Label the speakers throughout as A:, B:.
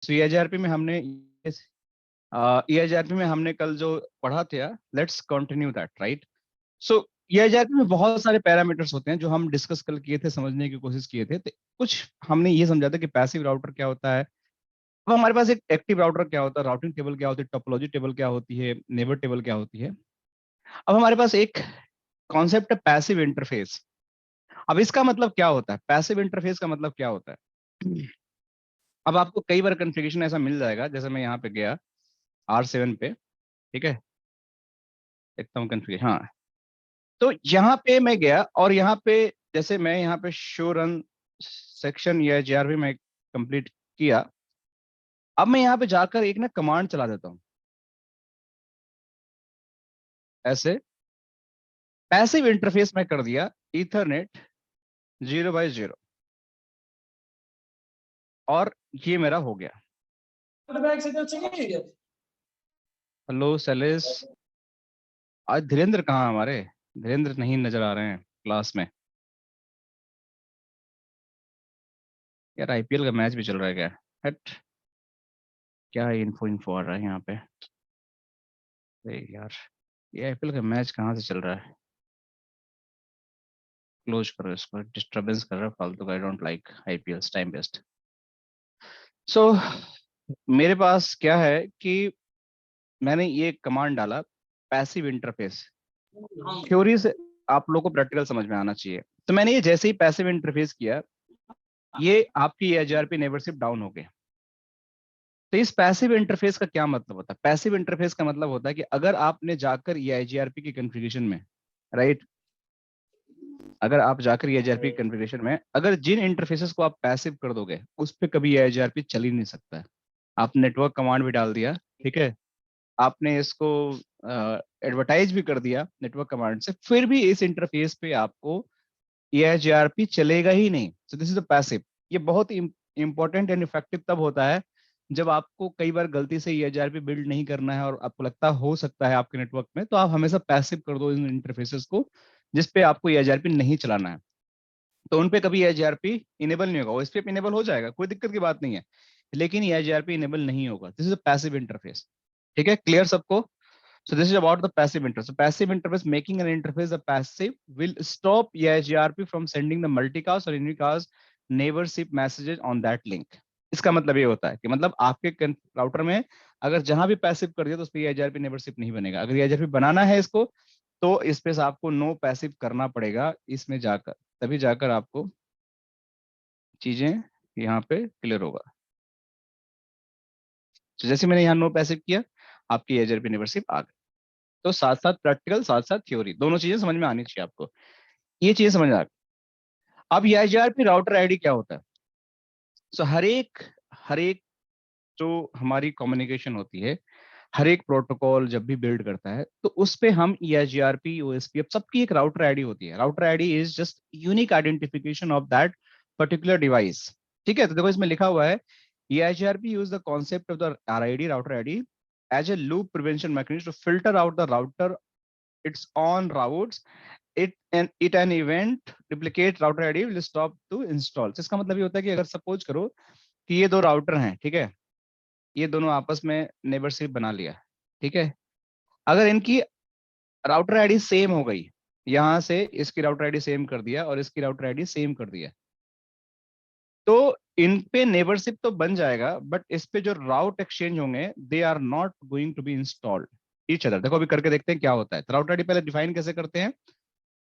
A: सो EIGRP में हमने EIGRP में हमने कल जो पढ़ा था, let's continue that, right. So EIGRP में बहुत सारे पैरामीटर्स होते हैं जो हम डिस्कस कल किए थे, समझने की कोशिश किए थे। तो कुछ हमने ये समझा था कि पैसिव राउटर क्या होता है, अब हमारे पास एक एक्टिव राउटर क्या होता है, राउटिंग टेबल क्या होती है, टोपोलॉजी टेबल क्या होती है, नेबर टेबल क्या होती है। अब हमारे पास एक कॉन्सेप्ट है पैसिव इंटरफेस। अब इसका मतलब क्या होता है, पैसिव इंटरफेस का मतलब क्या होता है। अब आपको कई बार कन्फिग्रेशन ऐसा मिल जाएगा, जैसे मैं यहाँ पे गया R7 पे, ठीक है, देखता हूँ कन्फिग्रेशन। हाँ, तो यहाँ पे मैं गया और यहाँ पे जैसे मैं यहाँ पे शो रन सेक्शन या JRP में कंप्लीट किया। अब मैं यहाँ पे जाकर एक ना कमांड चला देता हूँ ऐसे, पैसिव इंटरफेस में कर दिया ईथरनेट 0/0 और ये मेरा हो गया। हेलो सैलेस, आज धीरेन्द्र कहाँ हमारे, धीरेन्द्र नहीं नजर आ रहे हैं क्लास में। यार IPL का मैच भी चल रहा है क्या, हट, क्या इन्फो इन्फो आ रहा है यहाँ पे। अरे यार, ये IPL का मैच कहाँ से चल रहा है, क्लोज करो इसको, डिस्टरबेंस कर रहा है फालतू का, I don't like IPL, time waste. So मेरे पास क्या है कि मैंने ये कमांड डाला पैसिव इंटरफेस। थ्योरी से आप लोगों को प्रैक्टिकल समझ में आना चाहिए। तो मैंने ये जैसे ही पैसिव इंटरफेस किया, ये आपकी EIGRP नेबरशिप डाउन हो गई। तो इस पैसिव इंटरफेस का क्या मतलब होता है, पैसिव इंटरफेस का मतलब होता है कि अगर आपने जाकर EIGRP की कॉन्फ़िगरेशन में, राइट, अगर आप जाकर EIGRP की कॉन्फ़िगरेशन में अगर जिन इंटरफेसेस को आप पैसिव कर दोगे, उस पर कभी EIGRP चल ही नहीं सकता है। आप नेटवर्क कमांड भी डाल दिया, ठीक है, आपने इसको एडवर्टाइज भी कर दिया नेटवर्क कमांड से, फिर भी इस इंटरफेस पे आपको EIGRP चलेगा ही नहीं। सो दिस इज द पैसिव। ये बहुत इंपॉर्टेंट एंड इफेक्टिव तब होता है जब आपको कई बार गलती से EIGRP बिल्ड नहीं करना है और आपको लगता हो सकता है आपके नेटवर्क में, तो आप हमेशा पैसिव कर दो इन इंटरफेसेस को जिसपे आपको EIGRP नहीं चलाना है। तो उन पे कभी EIGRP इनेबल नहीं होगा, OSPF इनेबल हो जाएगा, कोई दिक्कत की बात नहीं है, लेकिन EIGRP इनेबल नहीं होगा। This is a passive interface. ठीक है, क्लियर सबको। So this is about the passive interface. So passive interface, making an interface a passive will stop EIGRP from sending the multicast or unicast neighborship messages on that link. इसका मतलब ये होता है कि मतलब आपके राउटर में अगर जहां भी पैसिव कर दिया तो उस पर EIGRP नेबरशिप नहीं बनेगा। अगर EIGRP बनाना है इसको, तो इस पे आपको नो पैसिव करना पड़ेगा इसमें जाकर, तभी जाकर आपको चीजें यहाँ पे क्लियर होगा। तो जैसे मैंने यहाँ नो पैसिव किया, आपकी EIGRP नेबरशिप आ गई। तो साथ साथ प्रैक्टिकल, साथ साथ थ्योरी, दोनों चीजें समझ में आनी चाहिए आपको। ये चीजें समझ आ गई। अब EIGRP राउटर आईडी क्या होता है। सो हर एक जो हमारी कम्युनिकेशन होती है, हर एक प्रोटोकॉल जब भी बिल्ड करता है, तो उस पे हम EIGRP, OSPF सबकी एक राउटर आईडी होती है। Router ID is just unique identification of that particular device. ठीक है, तो देखो इसमें लिखा हुआ है EIGRP use the concept of the RID, router ID, as a loop prevention mechanism to filter out the router its own routes, it an event duplicate router ID will stop to install। तो इसका मतलब ये होता है कि अगर suppose करो कि ये दो राउटर हैं, ठीक है, ये दोनों आपस में नेबरशिप बना लिया, ठीक है, अगर इनकी राउटर आईडी सेम हो गई, यहां से इसकी राउटर आईडी सेम कर दिया और इसकी राउटर आईडी सेम कर दिया, तो इन पे नेबरशिप तो बन जाएगा, बट इस पे जो राउट एक्सचेंज होंगे they are not going to be installed each other. देखो अभी करके देखते हैं क्या होता है। तो राउटर आईडी पहले डिफाइन कैसे करते हैं,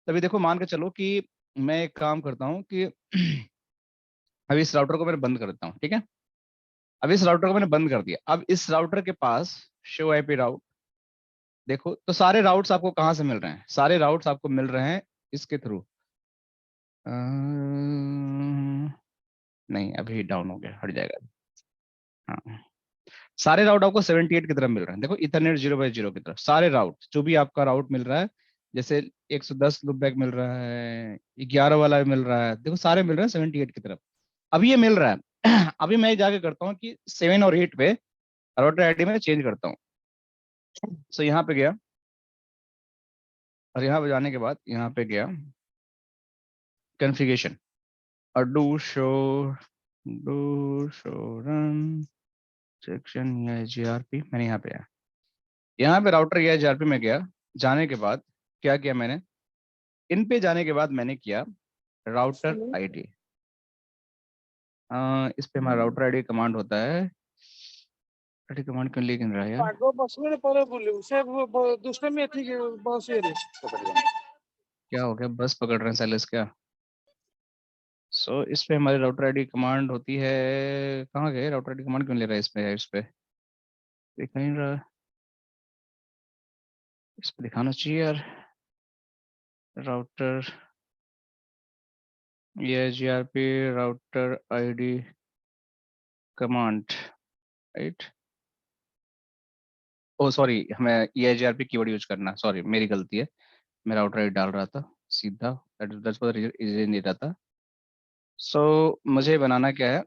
A: तभी देखो मान के चलो कि मैं एक काम करता हूँ कि अभी इस राउटर को मैंने बंद कर देता हूँ, ठीक है, अब इस राउटर को मैंने बंद कर दिया। अब इस राउटर के पास शो आईपी राउट, देखो तो सारे राउट्स आपको कहाँ से मिल रहे हैं, सारे राउट्स आपको मिल रहे हैं इसके थ्रू। नहीं अभी डाउन हो गया, हट जाएगा। हाँ, सारे राउट आपको 78 की तरफ मिल रहे हैं। देखो इथरनेट 0/0 की तरफ सारे राउट, जो भी आपका राउट मिल रहा है, जैसे 110 लूपबैक मिल रहा है, 11 वाला भी मिल रहा है, देखो सारे मिल रहे हैं 78 की तरफ। अभी ये मिल रहा है। अभी मैं जाके करता हूँ कि 7 और 8 पे राउटर आईडी में चेंज करता हूँ। सो यहाँ पे गया और यहाँ पे जाने के बाद यहाँ पे गया कॉन्फ़िगरेशन और डू शो रन सेक्शन या जीआरपी, मैंने यहाँ पे आया, यहाँ पे राउटर या जीआरपी में गया। जाने के बाद क्या किया मैंने, इन पे जाने के बाद मैंने किया राउटर आईडी। इस पे हमारा राउटर आईडी कमांड होता है। आईडी कमांड क्यों लिख नहीं रहा है यार? क्या हो गया, बस पकड़ रहे हैं साइलेंस क्या? इस पे हमारी राउटर आईडी कमांड होती है। कहाँ गए राउटर आईडी कमांड, क्यों ले रहा है इस पे दिख नहीं रहा, इस पे दिखाना चाहिए यार। राउटर ये GRP router ID command, right? Oh sorry, हमें ये जीआरपी कीवर्ड यूज करना, सॉरी मेरी गलती है, मैं राउटर आईडी डाल रहा था सीधा, दैट्स व्हाट रीजन नहीं रहा था। मुझे बनाना क्या है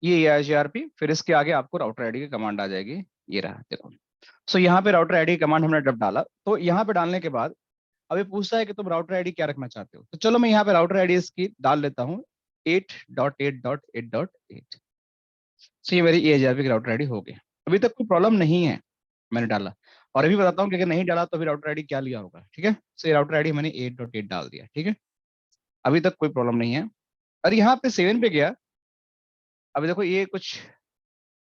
A: ये जीआरपी, फिर इसके आगे आपको राउटर आईडी की कमांड आ जाएगी, ये रहा देखो। यहाँ पे राउटर आईडी कमांड हमने जब डाला, तो यहाँ पे डालने के बाद अभी पूछता है कि तुम राउटर आईडी क्या रखना चाहते हो, तो चलो मैं यहाँ पे राउटर आईडी इसकी डाल लेता हूँ 8.8.8.8। ये मेरी एजीआरपी की राउटर आईडी हो गई, अभी तक कोई प्रॉब्लम नहीं है, मैंने डाला। और अभी बताता हूँ कि अगर नहीं डाला तो फिर राउटर आईडी क्या लिया होगा, ठीक है? ये राउटर आईडी मैंने 8.8 डाल दिया, ठीक है, अभी तक कोई प्रॉब्लम नहीं है। और यहाँ पे 7 पे गया, अभी देखो ये कुछ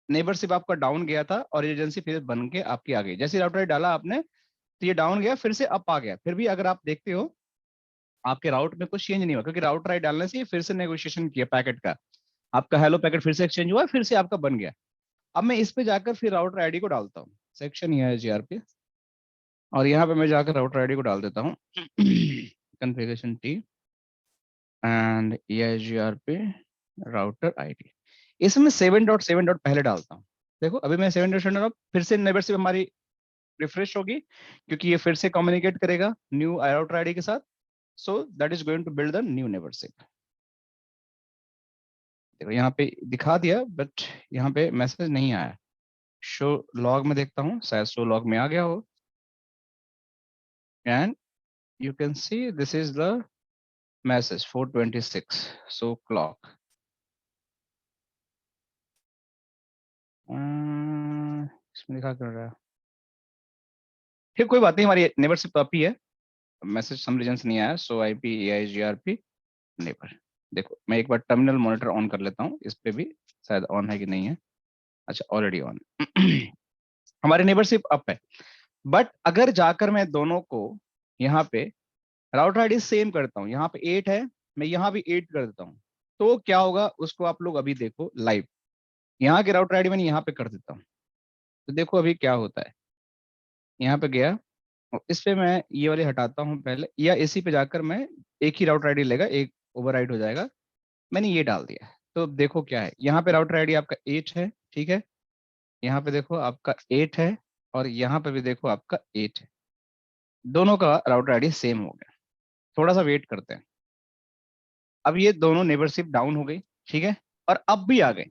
A: नेबरशिप आपका डाउन गया था और एजेंसी फिर बन के आपकी आ गई। जैसे राउटर आईडी डाला आपने तो ये डाउन गया, फिर से अप आ गया। फिर भी अगर आप देखते हो आपके राउट में कुछ चेंज नहीं हुआ, क्योंकि राउटर आईडी डालने से ये फिर से नेगोशिएशन किया पैकेट का, आपका हेलो पैकेट फिर से एक्सचेंज हुआ, फिर से आपका बन गया। अब मैं इस पे जाकर फिर राउटर आईडी को डालता हूँ, सेक्शन ये है जीआरपी, और यहाँ पे मैं जाकर राउटर आईडी को डाल देता हूँ कॉन्फ़िगरेशन टी एंड ये जीआरपी राउटर आईडी। इसमें 7.7 पहले डालता हूँ। देखो अभी मैं 7.7 फिर से नेबरशिप हमारी रिफ्रेश होगी, क्योंकि ये फिर से कम्युनिकेट करेगा न्यू राउटर आईडी के साथ। So that is going to build the new neighborship. देखो यहाँ पे दिखा दिया, बट यहाँ पे मैसेज नहीं आया। शो लॉग में देखता हूँ, शायद शो लॉग में आ गया हो, and you can see this is the message 4:26, so clock इसमें लिखा कर रहा है, ठीक कोई बात नहीं, हमारी नेबरशिप अप ही है, मैसेज सम रीजन से नहीं आया। So IP EIGRP neighbour. देखो मैं एक बार टर्मिनल मॉनिटर ऑन कर लेता हूँ, इस पे भी शायद ऑन है कि नहीं है। अच्छा ऑलरेडी ऑन हमारी नेबरशिप अप है। बट अगर जाकर मैं दोनों को यहाँ पे राउटर आईडी सेम करता हूँ, यहाँ पे 8 है, मैं यहाँ भी 8 कर देता हूँ, तो क्या होगा उसको आप लोग अभी देखो लाइव। यहाँ के राउटर आईडी मैंने यहाँ पे कर देता हूँ, तो देखो अभी क्या होता है। यहाँ पे गया और इस पे मैं ये वाले हटाता हूँ पहले, या इसी पे जाकर मैं एक ही राउटर आईडी लेगा, एक ओवरराइड हो जाएगा। मैंने ये डाल दिया, तो देखो क्या है, यहाँ पे राउटर आईडी आपका 8 है, ठीक है, यहाँ पे देखो आपका 8 है, और यहाँ पे भी देखो आपका 8 है, दोनों का राउटर आईडी सेम हो गया। थोड़ा सा वेट करते हैं। अब ये दोनों नेबरशिप डाउन हो गई, ठीक है, और अब भी आ गई,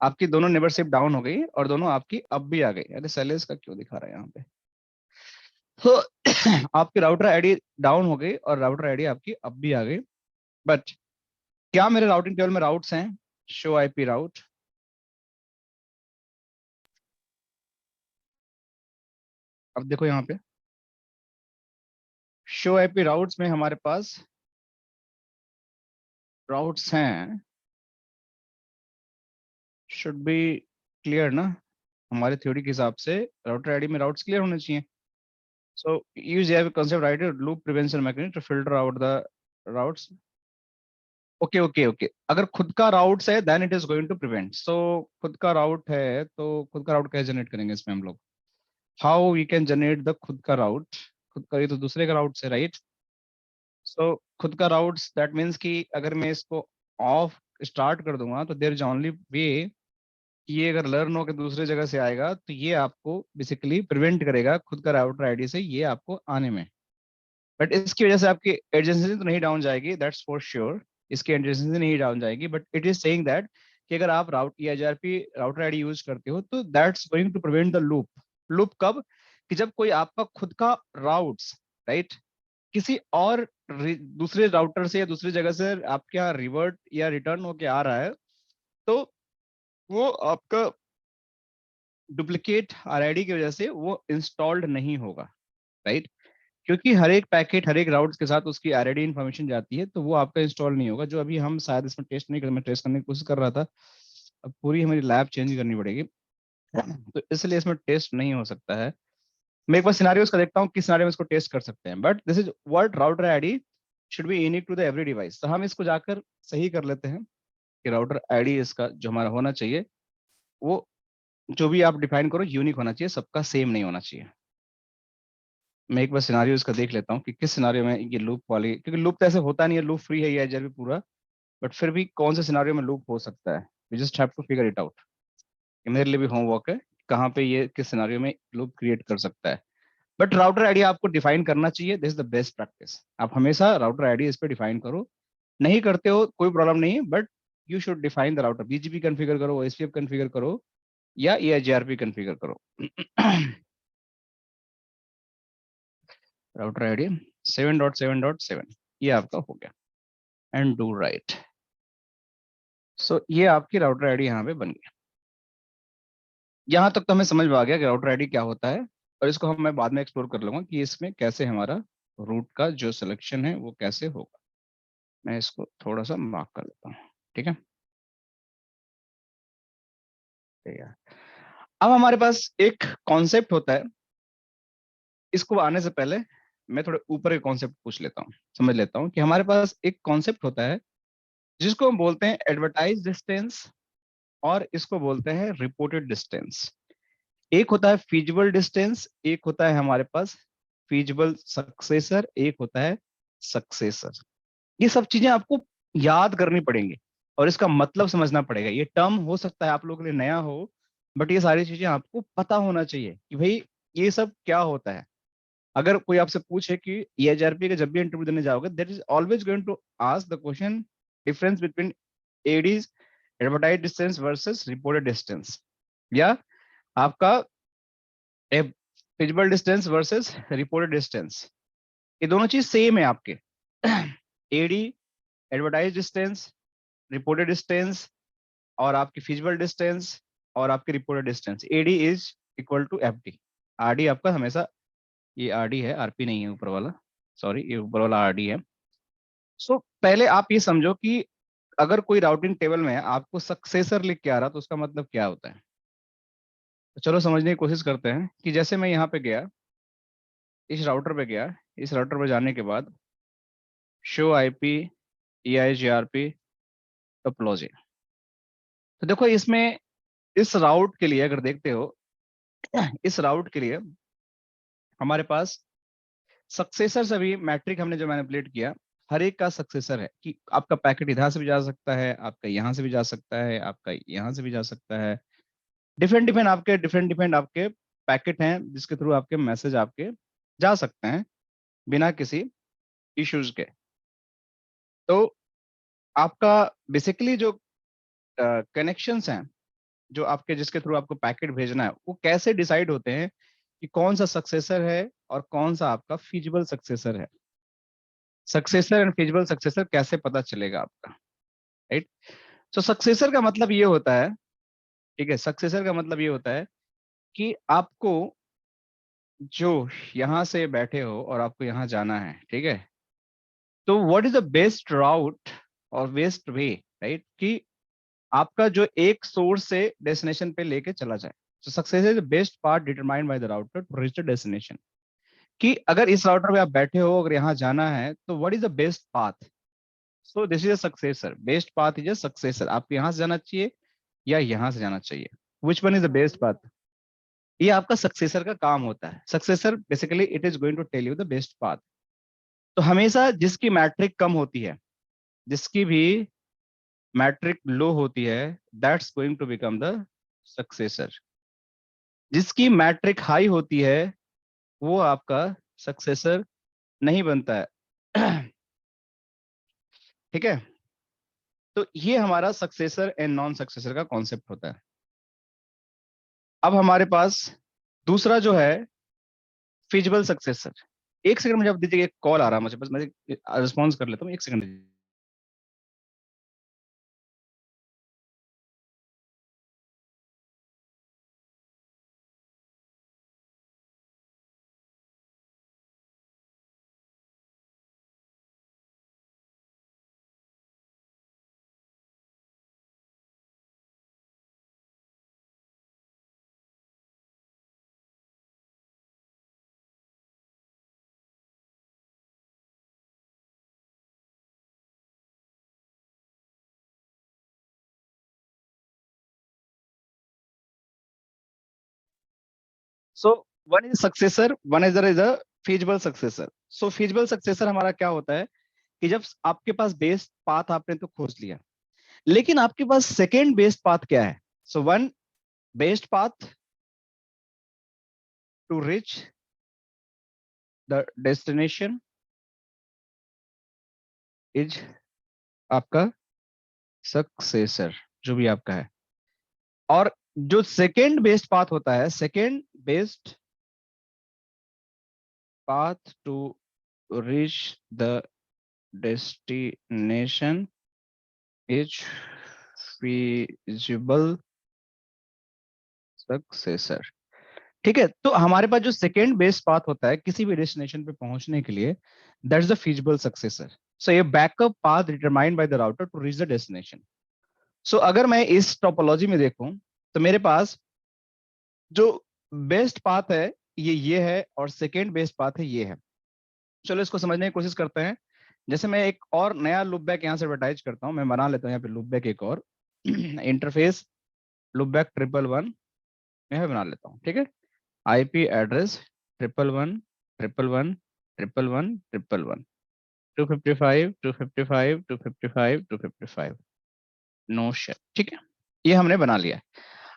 A: आपकी दोनों नेबरशिप डाउन हो गई और दोनों आपकी अब भी आ गई। अरे सैलेस का क्यों दिखा रहा है यहाँ पे? तो आपकी राउटर आईडी डाउन हो गई और राउटर आईडी आपकी अब भी आ गई। बट क्या मेरे राउटिंग टेबल में राउट्स हैं? शो आईपी राउट, अब देखो यहाँ पे शो आईपी राउट्स में हमारे पास राउट्स हैं, शुड बी क्लियर ना? हमारे थ्योरी के हिसाब से राउटर आईडी में राउट्स क्लियर होने चाहिए। सो use concept writer loop prevention mechanism to filter out the routes। Okay okay okay, अगर खुद का राउट्स है then it is going to prevent. So खुद का राउट है तो खुद का राउट कैसे जनरेट करेंगे इसमें हम लोग? How we can generate the खुद का राउट? खुद का ये तो दूसरे का राउट है, राइट? सो खुद का राउट्स दैट मीन्स कि अगर मैं इसको ऑफ स्टार्ट कर दूंगा तो देयर इज ओनली वे, ये अगर लर्न होकर दूसरे जगह से आएगा तो ये आपको बेसिकली प्रिवेंट करेगा खुद का राउटर आईडी से ये आपको आने में। बट इसकी वजह से आपकी एडजेंसी तो नहीं डाउन जाएगी, दैट्स फॉर श्योर, इसकी एडजेंसी नहीं डाउन जाएगी। But it is saying that कि अगर आप route ERP router ID use करते हो तो that's going to prevent the loop. Loop कब? कि जब कोई आपका खुद का राउट्स, राइट, किसी और दूसरे राउटर से या दूसरी जगह से आपके यहाँ रिवर्ट या रिटर्न होके आ रहा है, तो वो आपका डुप्लीकेट आरआईडी की वजह से वो इंस्टॉल्ड नहीं होगा, राइट? क्योंकि हर एक पैकेट हर एक राउट के साथ उसकी आरआईडी इन्फॉर्मेशन जाती है, तो वो आपका इंस्टॉल नहीं होगा। जो अभी हम शायद इसमें टेस्ट नहीं कर, मैं टेस्ट करने की कोशिश कर रहा था, अब पूरी हमारी लैब चेंज करनी पड़ेगी, तो इसलिए इसमें टेस्ट नहीं हो सकता है। मैं एक बार सिनारियोस का देखता हूँ किस सिनारियो में इसको टेस्ट कर सकते हैं, but this is what router ID should be unique to the every device. तो हम इसको जाकर सही कर लेते हैं कि राउटर आईडी इसका जो हमारा होना चाहिए, वो जो भी आप डिफाइन करो यूनिक होना चाहिए, सबका सेम नहीं होना चाहिए। मैं एक बार सिनारियो इसका देख लेता हूँ कि किस सिनारियो में ये लूप वाली, क्योंकि लूप तो ऐसे होता नहीं है, लूप फ्री है ये एजर भी पूरा, बट फिर भी कौन से सिनारियो में लूप हो सकता है, we just have to figure it out. ये मेरे लिए भी होमवर्क है, कहाँ पे ये किस सिनारियो में लूप क्रिएट कर सकता है। बट राउटर आईडी आपको डिफाइन करना चाहिए, this is the best practice. आप हमेशा राउटर आईडी इस पे डिफाइन करो, नहीं करते हो कोई प्रॉब्लम नहीं है, but you should define the router. BGP configure करो, ओएसपीएफ कॉन्फ़िगर करो, या EIGRP कॉन्फ़िगर करो। राउटर आईडी 7.7.7 ये आपका हो गया, एंड डू राइट। सो ये आपकी राउटर आईडी यहाँ पे बन गई। यहाँ तक तो हमें समझ में आ गया कि राउटर आईडी क्या होता है, और इसको हम मैं बाद में एक्सप्लोर कर लूंगा कि इसमें कैसे हमारा रूट का जो सिलेक्शन है वो कैसे होगा। मैं इसको थोड़ा सा मार्क कर लेता हूँ, ठीक है? ठीक है। अब हमारे पास एक कॉन्सेप्ट होता है, इसको आने से पहले मैं थोड़े ऊपर के कॉन्सेप्ट पूछ लेता हूँ, समझ लेता हूँ कि हमारे पास एक कॉन्सेप्ट होता है जिसको हम बोलते हैं एडवर्टाइज डिस्टेंस, और इसको बोलते हैं रिपोर्टेड डिस्टेंस। एक होता है फीजिबल डिस्टेंस, एक होता है हमारे पास फीजिबल सक्सेसर, एक होता है सक्सेसर। ये सब चीजें आपको याद करनी पड़ेंगी और इसका मतलब समझना पड़ेगा। ये टर्म हो सकता है आप लोगों के लिए नया हो, बट ये सारी चीजें आपको पता होना चाहिए कि भाई ये सब क्या होता है। अगर कोई आपसे पूछे कि EIGRP का जब भी इंटरव्यू देने जाओगे, there is always going to ask the question difference between ADs advertise distance versus reported distance, या आपका feasible distance versus reported distance. ये दोनों चीज सेम है आपके। AD advertise distance, reported distance, और आपकी फिजिबल डिस्टेंस और आपकी reported distance, AD is equal to FD. RD आपका हमेशा, ये आरडी है, आरपी नहीं है ऊपर वाला, सॉरी ये ऊपर वाला आरडी है। सो पहले आप ये समझो कि अगर कोई राउटिंग टेबल में आपको सक्सेसर लिख के आ रहा तो उसका मतलब क्या होता है। तो चलो समझने की कोशिश करते हैं कि जैसे मैं यहाँ पे गया, इस राउटर पे गया, इस राउटर पे जाने के बाद शो आईपी EIGRP टोपोलॉजी, तो देखो इसमें इस राउट के लिए अगर देखते हो, इस राउट के लिए हमारे पास सक्सेसर सभी मैट्रिक हमने जो मैनिपुलेट किया, हर एक का सक्सेसर है कि आपका पैकेट इधर से भी जा सकता है, आपका यहाँ से भी जा सकता है, आपका यहाँ से भी जा सकता है। डिफरेंट डिफरेंट आपके पैकेट हैं जिसके थ्रू आपके मैसेज आपके जा सकते हैं बिना किसी इश्यूज के। तो आपका बेसिकली जो कनेक्शंस हैं, जो आपके जिसके थ्रू आपको पैकेट भेजना है, वो कैसे डिसाइड होते हैं कि कौन सा सक्सेसर है और कौन सा आपका फीजिबल सक्सेसर है। सक्सेसर एंड फीजिबल सक्सेसर कैसे पता चलेगा आपका, राइट? तो सक्सेसर का मतलब ये होता है, ठीक है, सक्सेसर का मतलब ये होता है कि आपको जो यहाँ से बैठे हो और आपको यहाँ जाना है, ठीक है, तो what is the best route और बेस्ट वे, राइट, कि आपका जो एक सोर्स से डेस्टिनेशन पे लेके चला जाए। तो success is the best part determined by the router to reach the destination. कि अगर इस राउटर पे आप बैठे हो, अगर यहाँ जाना है, तो what is the best path. So this is a successor, best path is a successor. आपको यहाँ से जाना चाहिए या यहाँ से जाना चाहिए, which one is the best path. ये आपका सक्सेसर का काम होता है। Successor basically it is going to tell you the best path. तो हमेशा जिसकी मैट्रिक कम होती है, जिसकी भी मैट्रिक लो होती है, that's going to become the successor. जिसकी मैट्रिक हाई होती है वो आपका सक्सेसर नहीं बनता है। ठीक है, तो ये हमारा सक्सेसर एंड नॉन सक्सेसर का कॉन्सेप्ट होता है। अब हमारे पास दूसरा जो है फिजिबल सक्सेसर। एक सेकंड मुझे आप दीजिए, एक कॉल आ रहा है मुझे, बस मैं रिस्पॉन्स कर लेता हूँ, एक second. So one is successor, one is a feasible successor. So feasible successor हमारा क्या होता है कि जब आपके पास बेस्ट पाथ आपने तो खोज लिया, लेकिन आपके पास सेकेंड बेस्ट पाथ क्या है? So one best path to reach the destination is आपका सक्सेसर, जो भी आपका है। और जो सेकेंड बेस्ट पाथ होता है, second best path to reach the destination is feasible successor। ठीक है, तो हमारे पास जो सेकेंड बेस्ट पाथ होता है किसी भी डेस्टिनेशन पे पहुंचने के लिए, that is the feasible successor. So ये backup path determined by the router to reach the destination. So अगर मैं इस टोपोलॉजी में देखूं तो मेरे पास जो बेस्ट पाथ है ये है, और सेकेंड बेस्ट पाथ है ये है। चलो इसको समझने की कोशिश करते हैं। जैसे मैं एक और नया लूप बैक यहाँ से एडवर्टाइज करता हूँ, मैं बना लेता हूँ यहाँ पे लूप बैक एक और इंटरफेस लूप बैक 111 यहाँ बना लेता हूँ। ठीक है, आईपी एड्रेस 111 111 111 111 255 255 255 255 नो शेट। ठीक है, ये हमने बना लिया।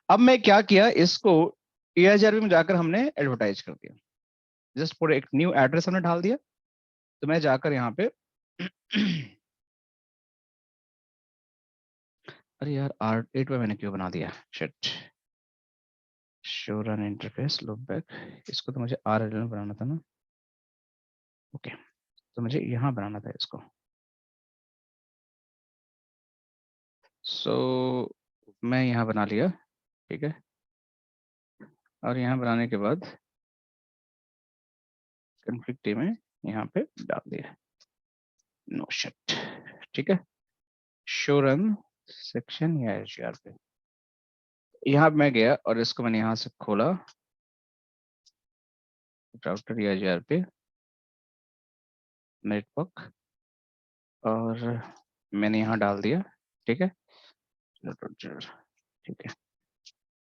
A: अब मैं क्या किया, इसको टीआईआरबी में जाकर हमने एडवर्टाइज कर दिया। जस्ट पूरे एक न्यू एड्रेस हमने डाल दिया। तो मैं जाकर यहाँ पे अरे यार R8 पे मैंने क्यों बना दिया, shit. Show run interface look back, इसको तो मुझे R11 बनाना था ना। ओके, तो मुझे यहाँ बनाना था इसको। सो मैं यहाँ बना लिया। ठीक है, और यहाँ बनाने के बाद कॉन्फ़िग टी में यहाँ पे डाल दिया नो शिट। ठीक है, शो रन सेक्शन या एचआर पे यहाँ मैं गया और इसको मैंने यहाँ से खोला राउटर या एचआर पे नेटवर्क, और मैंने यहाँ डाल दिया। ठीक है, ठीक है।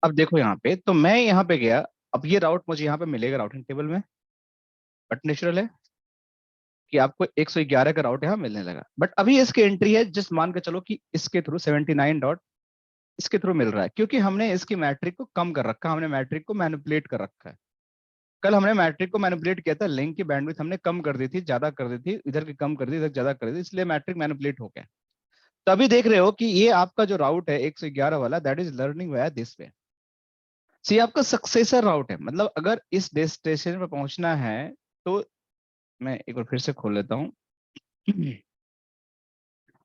A: अब देखो यहाँ पे, तो मैं यहाँ पे गया। अब ये राउट मुझे यहाँ पे मिलेगा राउटिंग टेबल में, बट नेचुरल है कि आपको 111 का राउट यहाँ मिलने लगा। बट अभी इसकी एंट्री है, जिस मान के चलो कि इसके थ्रू 79 डॉट इसके थ्रू मिल रहा है, क्योंकि हमने इसकी मैट्रिक को कम कर रखा, हमने मैट्रिक को मैनिपुलेट कर रखा है। कल हमने मैट्रिक को मैनिपुलेट किया था, लिंक की बैंडविड्थ हमने कम कर दी थी, ज्यादा कर दी थी, इधर की कम कर दी, इधर ज्यादा कर दी, इसलिए मैट्रिक मैनिपुलेट हो गया। तो अभी देख रहे हो कि ये आपका जो राउट है 111 वाला, that is learning via this way. See आपका सक्सेसर राउट है, मतलब अगर इस डेस्टिनेशन पे पहुंचना है तो मैं एक बार फिर से खोल लेता हूँ।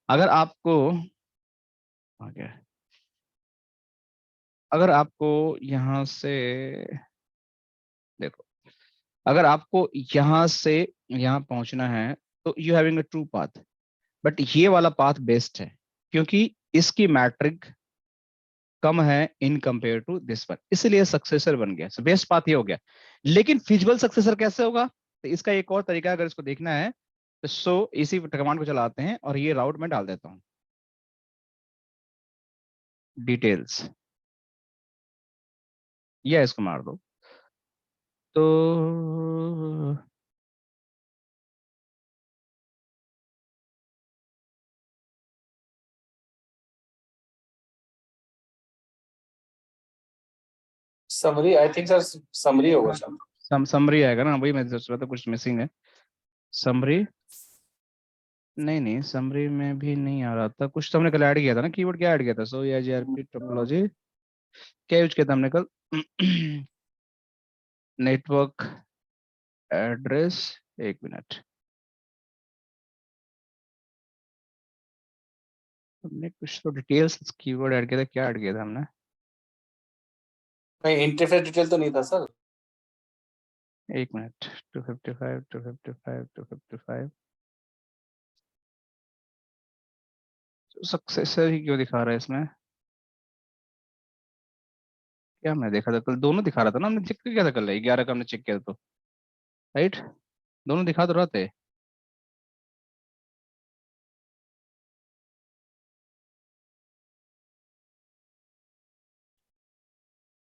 A: अगर आपको आ गया, अगर आपको यहाँ से देखो, अगर आपको यहाँ से यहाँ पहुंचना है तो you having a true path, but ये वाला पाथ बेस्ट है क्योंकि इसकी मैट्रिक कम है in compare to this one, इसलिए सक्सेसर बन गया। सो बेस्ट पाथ ये हो गया। लेकिन फिजिबल सक्सेसर कैसे होगा, तो इसका एक और तरीका अगर इसको देखना है तो इसी कमांड को चलाते हैं और ये राउट में डाल देता हूँ डिटेल्स, या इसको मार दो तो
B: summary, I think sir summary होगा सर।
A: समरी आएगा ना, वही मैं सोच रहा था कुछ मिसिंग है। समरी नहीं नहीं, समरी में भी नहीं आ रहा था कुछ, तो हमने कल ऐड किया था ना, कीवर्ड क्या ऐड किया था? सो या जीआरपी टोपोलॉजी क्या यूज किया था हमने कल? नेटवर्क एड्रेस, एक मिनट, हमने कुछ तो डिटेल्स कीवर्ड ऐड किया था, क्या ऐड किया था हमने?
B: नहीं, इंटरफेस डिटेल तो नहीं था सर।
A: एक मिनट, 255 255 255 सक्सेसर ही क्यों दिखा रहा है इसमें? क्या मैं देखा था कल, दोनों दिखा रहा था ना, हमने चेक किया था कल 11 का हमने चेक किया था तो, राइट, दोनों दिखा तो रहा थे।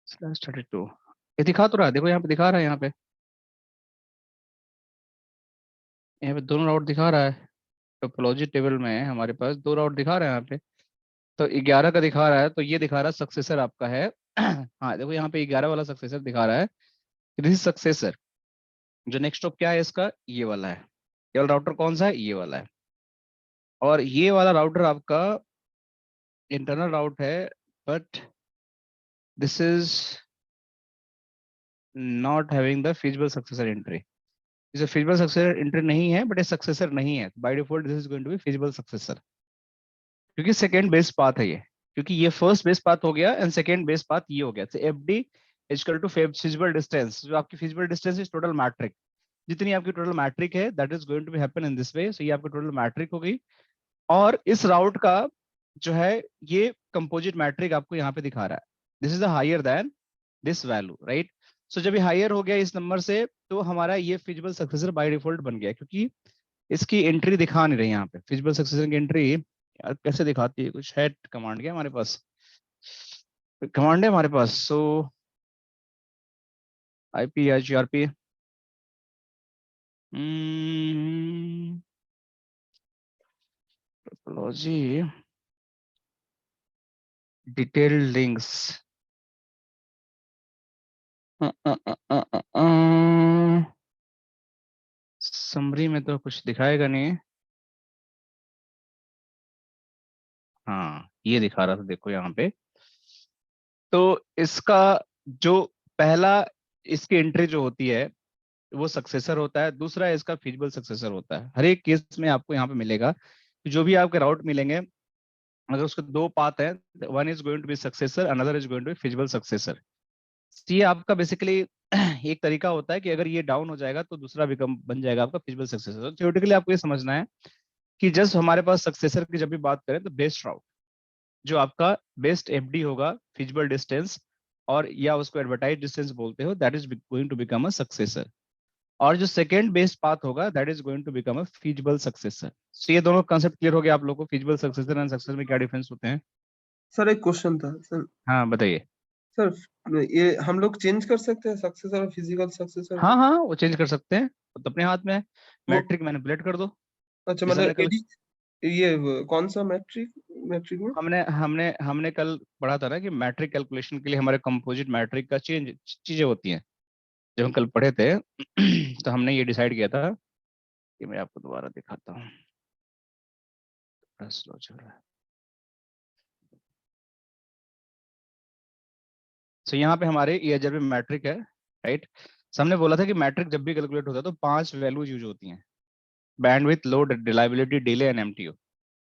A: /32 ये दिखा तो रहा है, देखो यहाँ पे दिखा रहा है, यहाँ पे दोनों राउट दिखा रहा है। टोपोलॉजी टेबल में हमारे पास दो राउट दिखा रहा है यहाँ पे। तो 11 का दिखा रहा है, तो ये दिखा रहा है सक्सेसर आपका है। हाँ देखो यहाँ पे 11 वाला सक्सेसर दिखा रहा है, दिस इज सक्सेसर। जो नेक्स्ट स्टॉप क्या है इसका, ये वाला है। ये वाला राउटर कौन सा है, ये वाला है। और ये वाला राउटर आपका इंटरनल राउट है, but this is not having the feasible successor entry. इसे फिजिबल सक्सेसर एंट्री नहीं है, बट ये सक्सेसर नहीं है, by default this is going to be feasible successor, क्योंकि सेकंड बेस पाथ है ये। क्योंकि ये फर्स्ट बेस पाथ हो गया एंड सेकंड बेस पाथ ये हो गया। तो F D is equal to feasible distance, जो आपकी feasible distance is total metric. जितनी आपकी टोटल मैट्रिक है that is going to be happen in this way. So ये आपकी टोटल मैट्रिक हो गई। और इस राउट का जो है ये कंपोजिट मैट्रिक आपको यहाँ पे दिखा रहा है, this is higher than this value, right. So जब ये हायर हो गया इस नंबर से, तो हमारा ये फिजिबल सक्सेसर बाय डिफॉल्ट बन गया, क्योंकि इसकी एंट्री दिखा नहीं रही यहाँ पे। फिजिबल सक्सेसर की एंट्री यार कैसे दिखाती है, कुछ है कमांड क्या हमारे पास, कमांड है हमारे पास। सो आईपी या GRP, topology detailed links, summary में तो कुछ दिखाएगा नहीं। हाँ ये दिखा रहा था, देखो यहाँ पे। तो इसका जो पहला इसकी एंट्री जो होती है वो सक्सेसर होता है, दूसरा इसका फिजिबल सक्सेसर होता है। हर एक केस में आपको यहाँ पे मिलेगा कि जो भी आपके राउट मिलेंगे, अगर उसके दो पाथ है, one is going to be successor, another is going to be feasible successor. ये आपका बेसिकली एक तरीका होता है कि अगर ये डाउन हो जाएगा तो दूसरा बिकम बन जाएगा आपका फिजिबल सक्सेसर। थ्योरेटिकली आपको ये समझना है कि जस्ट हमारे पास सक्सेसर की जब भी बात करें तो बेस्ट राउट जो आपका बेस्ट एफडी होगा, फिजिबल डिस्टेंस, और या उसको एडवर्टाइज डिस्टेंस बोलते हो, that is going to become a successor. और जो सेकंड बेस्ट पाथ होगा that is going to become a feasible successor. So ये दोनों कांसेप्ट क्लियर हो गया आप लोगों को, फिजिबल सक्सेसर एंड सक्सेसर में क्या डिफरेंस होते हैं।
C: सर एक क्वेश्चन था सर।
A: हाँ बताइए।
C: सर ये हम लोग चेंज कर सकते हैं सक्सेसर और फिजिकल सक्सेसर
A: हाँ
C: को?
A: हाँ वो चेंज कर सकते हैं, तो अपने हाथ में है,
C: वो
A: मैट्रिक मैनिपुलेट कर दो।
C: अच्छा,
A: जैसे हमने
C: मतलब
A: कल
C: एडी, कौन सा मैट्रिक मैट्रिक में?
A: हमने हमने हमने कल पढ़ा था ना कि मैट्रिक कैलकुलेशन के लिए हमारे कंपोजिट मैट्रिक का चेंज चीजें होती हैं, जब हम कल पढ़े थे। तो हमने ये डिसाइड किया था कि मैं आपको दोबारा दिखाता हूँ, स्लो चल रहा है। सो यहाँ पे हमारे ये जब भी मैट्रिक है, राइट। हमने बोला था कि मैट्रिक जब भी कैलकुलेट होता है तो 5 वैल्यूज यूज होती हैं, bandwidth, load, reliability, delay and MTU.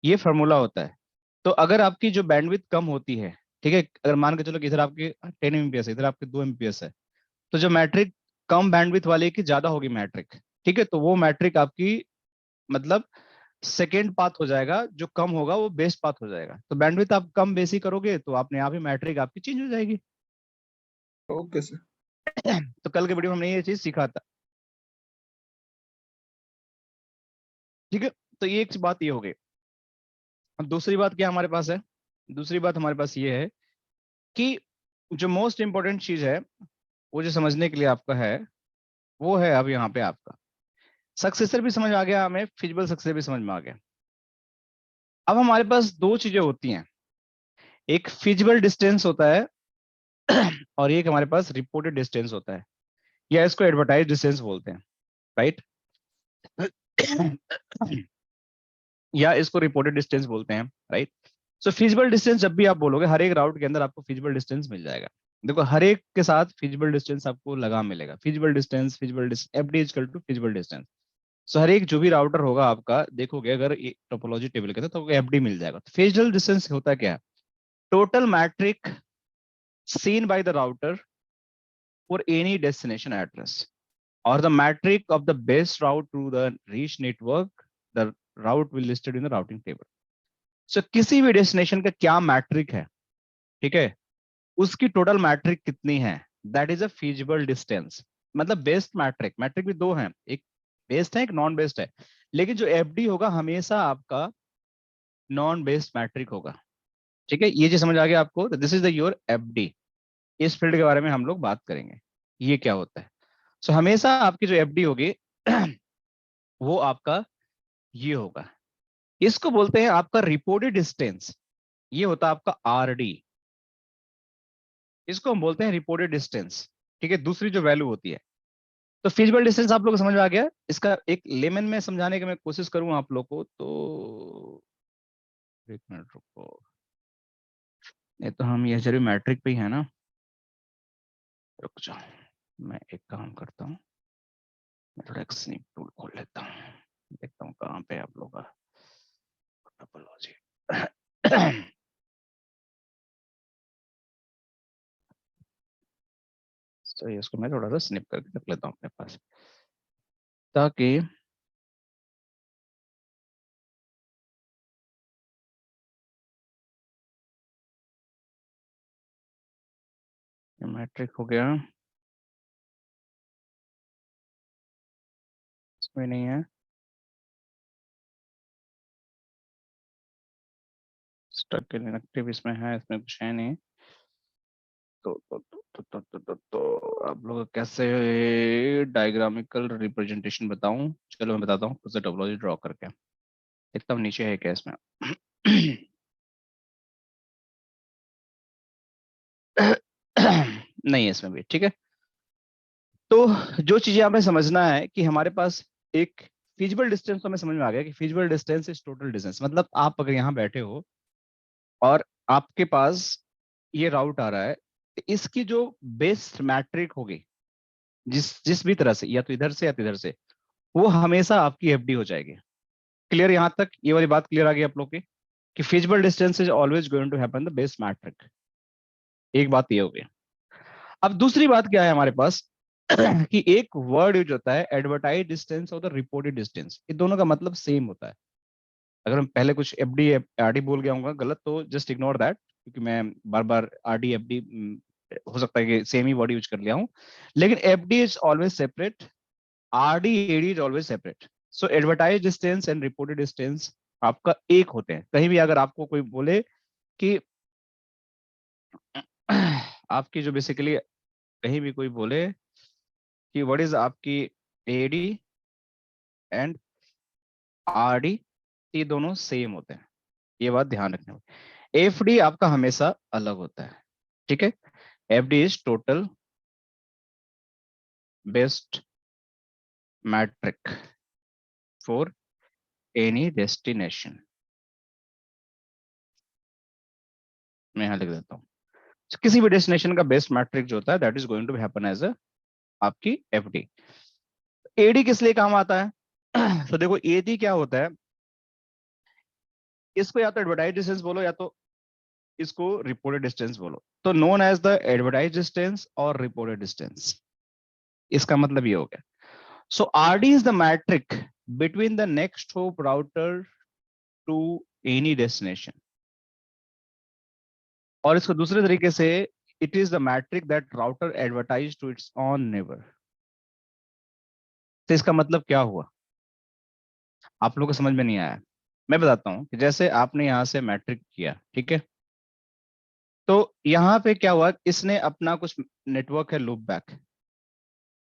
A: ये फार्मूला होता है। तो अगर आपकी जो बैंडविड्थ कम होती है, ठीक है, अगर मान के चलो कि इधर आपकी 10 एमपीएस है, इधर आपकी 2 एमपीएस है, तो जो मैट्रिक कम बैंडविड्थ वाले की ज्यादा होगी मैट्रिक, ठीक है, तो वो मैट्रिक आपकी मतलब सेकेंड पाथ हो जाएगा, जो कम होगा वो बेस्ट पाथ हो जाएगा। तो बैंडविड्थ आप कम बेसी करोगे तो आपने आप ही मैट्रिक आपकी चेंज हो जाएगी।
C: Okay sir.
A: तो कल के वीडियो में हमने ये चीज सीखा था, ठीक है। तो ये एक बात ये हो गई। अब दूसरी बात क्या हमारे पास है, दूसरी बात हमारे पास ये है कि जो मोस्ट इंपॉर्टेंट चीज है वो जो समझने के लिए आपका है, वो है अब यहाँ पे आपका सक्सेसर भी समझ आ गया, हमें फिजिबल सक्सेसर भी समझ में आ गया। अब हमारे पास दो चीजें होती हैं, एक फिजिबल डिस्टेंस होता है और एक हमारे पास रिपोर्टेड डिस्टेंस होता है, या इसको एडवर्टाइज डिस्टेंस बोलते हैं, राइट। या इसको रिपोर्टेड डिस्टेंस बोलते हैं, राइट। सो फिजिबल डिस्टेंस जब भी आप बोलोगे, हर एक राउट के अंदर आपको फिजिबल डिस्टेंस मिल जाएगा। देखो हर एक के साथ फिजिबल डिस्टेंस आपको लगा मिलेगा, feasible distance, feasible distance, FD equal to feasible distance. So हर एक जो भी राउटर होगा आपका, देखोगे अगर टोपोलॉजी टेबल के अंदर, तो एफडी मिल जाएगा। तो फिजिबल डिस्टेंस होता क्या है, total metric seen by the router for any destination address or the metric of the best route to the reach network, the route will listed in the routing table. So किसी भी destination का क्या matric है, ठीक है, उसकी total matric कितनी है, that is a feasible distance. मतलब बेस्ट मैट्रिक, मैट्रिक भी दो हैं, एक बेस्ट है एक नॉन बेस्ट है, लेकिन जो एफडी होगा हमेशा आपका नॉन बेस्ट मैट्रिक होगा, ठीक है। ये चीज समझ आ गया आपको, this is the your FD. इस फील्ड के बारे में हम लोग बात करेंगे। ये क्या होता है? सो हमेशा आपकी जो एफडी होगी वो आपका ये होगा, इसको बोलते हैं आपका रिपोर्टेड डिस्टेंस, ये होता है आपका आरडी, इसको हम बोलते हैं रिपोर्टेड डिस्टेंस। ठीक है, दूसरी जो वैल्यू होती है। तो फिजिबल डिस्टेंस आप लोग को समझ में आ गया। इसका एक लेमन में समझाने की मैं कोशिश करूं आप लोग को, तो एक मिनट रुको, ये तो हम ये जरूर मैट्रिक पे ही है ना, रुक जाओ, मैं एक काम करता हूँ, मैं थोड़ा एक स्नीप टूल खोल लेता हूँ, देखता हूँ कहाँ पे आप लोग का टोपोलॉजी। तो इसको मैं थोड़ा सा स्निप करके रख लेता हूँ अपने पास, ताकि मैट्रिक हो गया, इसमें नहीं है, स्टक इनएक्टिव इसमें है, इसमें कुछ है नहीं। तो आप लोग को कैसे डायग्रामिकल रिप्रेजेंटेशन बताऊं? चलो मैं बताता हूँ खुद से टोपोलॉजी ड्रॉ करके, देखता हूँ नीचे है क्या इसमें। नहीं है इसमें भी, ठीक है। तो जो चीजें हमें समझना है कि हमारे पास एक फिजिबल डिस्टेंस, तो हमें समझ में आ गया कि feasible distance is total distance. मतलब आप अगर यहाँ बैठे हो और आपके पास ये राउट आ रहा है, तो इसकी जो बेस्ट मैट्रिक होगी, जिस जिस भी तरह से, या तो इधर से या तो इधर से, वो हमेशा आपकी एफडी हो जाएगी। क्लियर? यहाँ तक ये वाली बात क्लियर आ गई आप लोग की कि feasible distance is always going to happen the best metric. एक बात ये हो गई। अब दूसरी बात क्या है हमारे पास कि एक वर्ड यूज होता है एडवर्टाइज डिस्टेंस और द रिपोर्टेड डिस्टेंस, ये दोनों का मतलब सेम होता है। अगर मैं पहले कुछ एफडी आरडी बोल गया हूँ गलत, तो जस्ट इग्नोर दैट, क्योंकि मैं बार बार आरडी एफडी हो सकता है कि सेम ही वर्ड यूज कर लिया हूँ, लेकिन FD is always separate, RD AD is always separate. So advertise distance and reported distance आपका एक होते हैं। कहीं भी अगर आपको कोई बोले कि आपकी जो बेसिकली, कहीं भी कोई बोले कि व्हाट इज आपकी एडी एंड आरडी, ये दोनों सेम होते हैं, ये बात ध्यान रखना। एफडी आपका हमेशा अलग होता है, ठीक है। FD is total best metric for any destination. मैं यहां लिख देता हूँ, किसी भी डेस्टिनेशन का बेस्ट मैट्रिक जो होता है that is going to happen as a आपकी एफडी। एडी किस लिए काम आता है? तो देखो एडी क्या होता है, इसको या तो एडवर्टाइज डिस्टेंस बोलो या तो इसको रिपोर्टेड डिस्टेंस बोलो, तो known as the advertise distance और रिपोर्टेड डिस्टेंस, इसका मतलब ये हो गया। So RD is the metric between the next hop router to any destination, और इसको दूसरे तरीके से it is the metric that router advertise to its own neighbour. तो इसका मतलब क्या हुआ, आप लोगों को समझ में नहीं आया? मैं बताता हूं कि जैसे आपने यहां से मैट्रिक किया, ठीक है, तो यहां पे क्या हुआ, इसने अपना कुछ नेटवर्क है लूप बैक,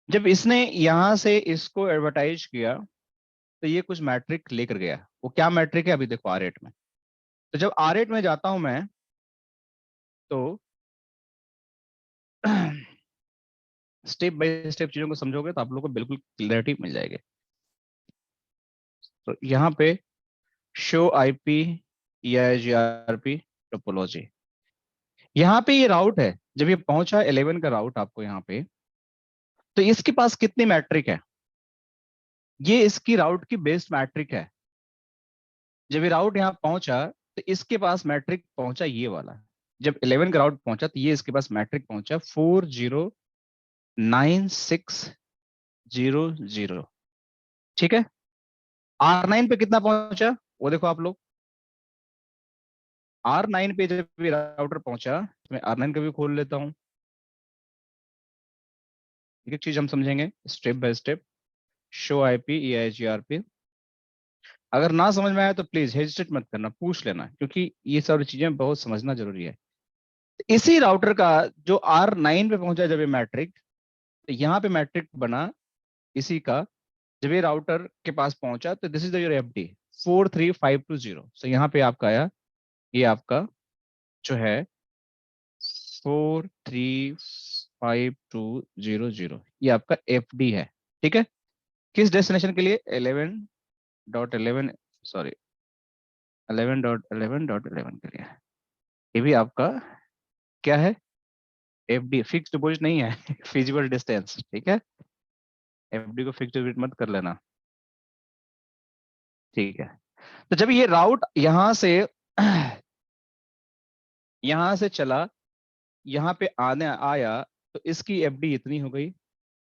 A: जब इसने यहां से इसको एडवर्टाइज किया तो ये कुछ मैट्रिक लेकर गया। वो क्या मैट्रिक है, अभी देखो R8 में। तो जब R8 में जाता हूं मैं, तो स्टेप बाय स्टेप चीजों को समझोगे तो आप लोगों को बिल्कुल क्लियरिटी मिल जाएगी। तो यहाँ पे शो आईपी EIGRP टोपोलॉजी, यहाँ पे ये राउट है, जब ये पहुंचा 11 का राउट आपको यहाँ पे, तो इसके पास कितनी मैट्रिक है, ये इसकी राउट की बेस्ट मैट्रिक है। जब ये राउट यहाँ पहुंचा तो इसके पास मैट्रिक पहुंचा ये वाला, जब 11 का राउट पहुंचा तो ये इसके पास मैट्रिक पहुंचा 409600, ठीक है। R9 पे कितना पहुंचा वो देखो आप लोग, R9 पे जब ये राउटर पहुंचा, तो मैं R9 का भी खोल लेता हूँ, एक एक चीज हम समझेंगे step by step. Show IP EIGRP, अगर ना समझ में आए तो प्लीज हेजिटेट मत करना, पूछ लेना, क्योंकि ये सारी चीजें बहुत समझना जरूरी है। इसी राउटर का जो R9 पे पहुंचा जब ये मैट्रिक, तो यहाँ पे मैट्रिक बना इसी का, जब ये राउटर के पास पहुंचा तो दिस इज योर एफडी 43520। सो यहाँ पे आपका आया, ये आपका जो है 43520, ये आपका एफडी है। ठीक है, किस डेस्टिनेशन के लिए? 11.11, सॉरी 11.11.11 के लिए। ये भी आपका क्या है? एफडी, फिक्स डिपॉजिट नहीं है फिजिबल डिस्टेंस। ठीक है, एफडी को फिक्स डिपॉजिट मत कर लेना। ठीक है, तो जब ये राउट यहां से चला, यहाँ पे आने आया तो इसकी एफडी इतनी हो गई,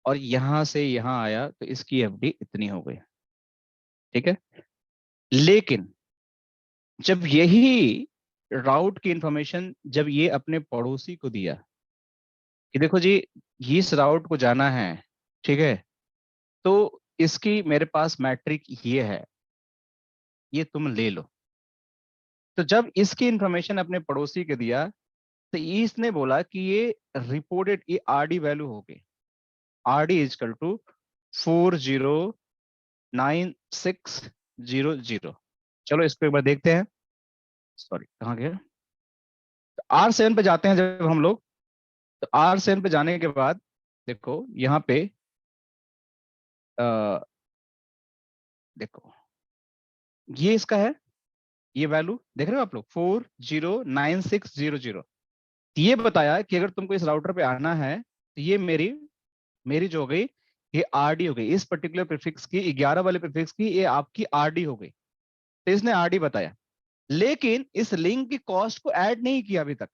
A: और यहां से यहां आया तो इसकी एफडी इतनी हो गई। ठीक है, लेकिन जब यही राउट की इंफॉर्मेशन जब ये अपने पड़ोसी को दिया कि देखो जी इस राउट को जाना है, ठीक है, तो इसकी मेरे पास मैट्रिक ये है, ये तुम ले लो। तो जब इसकी इंफॉर्मेशन अपने पड़ोसी को दिया तो इसने बोला कि ये रिपोर्टेड, ये आरडी वैल्यू हो गई, आरडी इजकल टू 409600। चलो इसको एक बार देखते हैं। सॉरी कहाँ गया? तो R7 पे जाते हैं जब हम लोग, तो R7 पे जाने के बाद देखो यहाँ पे देखो ये इसका है, ये वैल्यू देख रहे हो आप लोग 409600। ये बताया कि अगर तुमको इस राउटर पे आना है तो ये मेरी जो हो गई, ये आरडी हो गई, इस पर्टिकुलर प्रीफिक्स की 11 वाले प्रीफिक्स की ये आपकी आरडी हो गई। तो इसने आरडी बताया, लेकिन इस लिंक की कॉस्ट को ऐड नहीं किया अभी तक।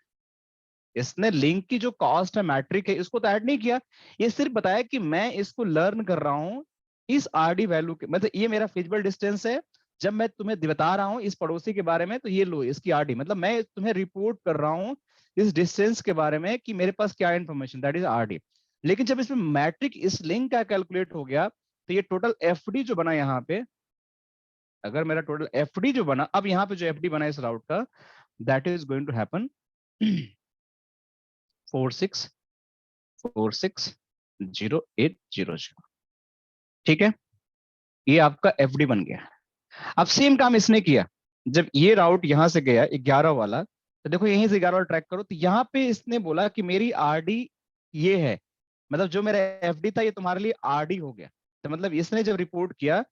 A: इसने लिंक की जो कॉस्ट है, मैट्रिक है, इसको तो ऐड नहीं किया। ये सिर्फ बताया कि मैं इसको लर्न कर रहा हूं इस आरडी वैल्यू के, मतलब ये मेरा फिजिबल डिस्टेंस है। जब मैं तुम्हें बता रहा हूं इस पड़ोसी के बारे में तो ये लो इसकी आरडी, मतलब मैं तुम्हें रिपोर्ट कर रहा हूं इस डिस्टेंस के बारे में कि मेरे पास क्या इंफॉर्मेशन, दैट इज आरडी। लेकिन जब इसमें मैट्रिक इस लिंक का कैलकुलेट हो गया तो ये टोटल एफडी जो बना यहाँ पे, अगर मेरा टोटल एफडी जो बना, अब यहाँ पे जो एफडी बना इस राउट का, that is going to happen 46460800। ठीक है, ये आपका एफडी बन गया। अब सेम काम इसने किया, जब ये राउट यहां से गया 11 वाला, तो देखो यहीं से 11 वाला ट्रैक करो, तो यहाँ पे इसने बोला कि मेरी आरडी ये है, मतलब जो मेरा एफडी था ये तुम्हारे लिए आरडी हो गया। तो मतलब इसने जब रिपोर्ट किया,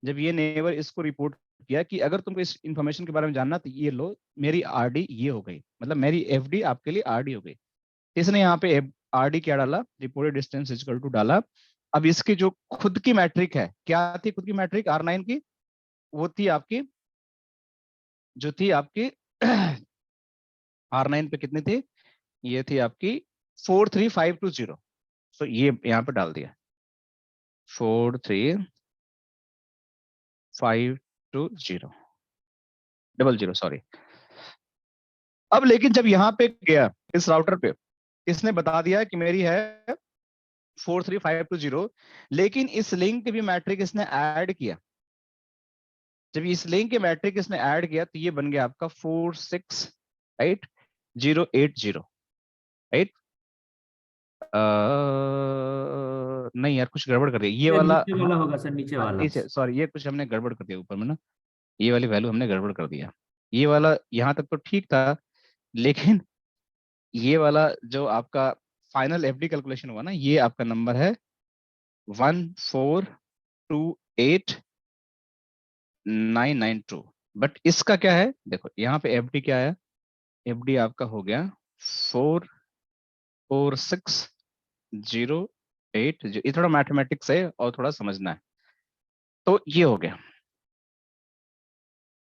A: जब ये नेबर इसको रिपोर्ट किया कि अगर तुमको इस इंफॉर्मेशन के बारे में जानना तो ये लो, मेरी आरडी ये हो गई, मतलब मेरी एफडी आपके लिए आरडी हो गई। इसने यहाँ पे आरडी क्या डाला, रिपोर्टेड डिस्टेंस इक्वल टू डाला। अब इसकी जो खुद की मैट्रिक है, क्या थी खुद की मैट्रिक R9 की? वो थी आपकी, जो थी आपकी R9 पे कितनी थी? ये थी आपकी 43520। तो ये यहाँ पे डाल दिया 43520 सॉरी। अब लेकिन जब यहाँ पे गया इस राउटर पे, इसने बता दिया कि मेरी है 43520, लेकिन इस लिंक के भी मैट्रिक इसने ऐड किया। जब इस लिंक के मैट्रिक इसने ऐड किया तो ये बन गया आपका 46080, राइट? नहीं यार कुछ गड़बड़ कर दिया, ये वाला
D: नीचे वाला होगा सर, नीचे वाला।
A: नीचे, सॉरी ये कुछ हमने गड़बड़ कर दिया ऊपर में ना, ये वाली वैल्यू हमने गड़बड़ कर दिया। ये वाला यहाँ तक तो ठीक था, लेकिन ये वाला जो आपका फाइनल एफडी कैलकुलेशन हुआ ना, ये आपका नंबर है 1428992। बट इसका क्या है, देखो यहाँ पे एफडी क्या है, एफडी आपका हो गया 44608। ये थोड़ा मैथमेटिक्स है और थोड़ा समझना है। तो ये हो गया,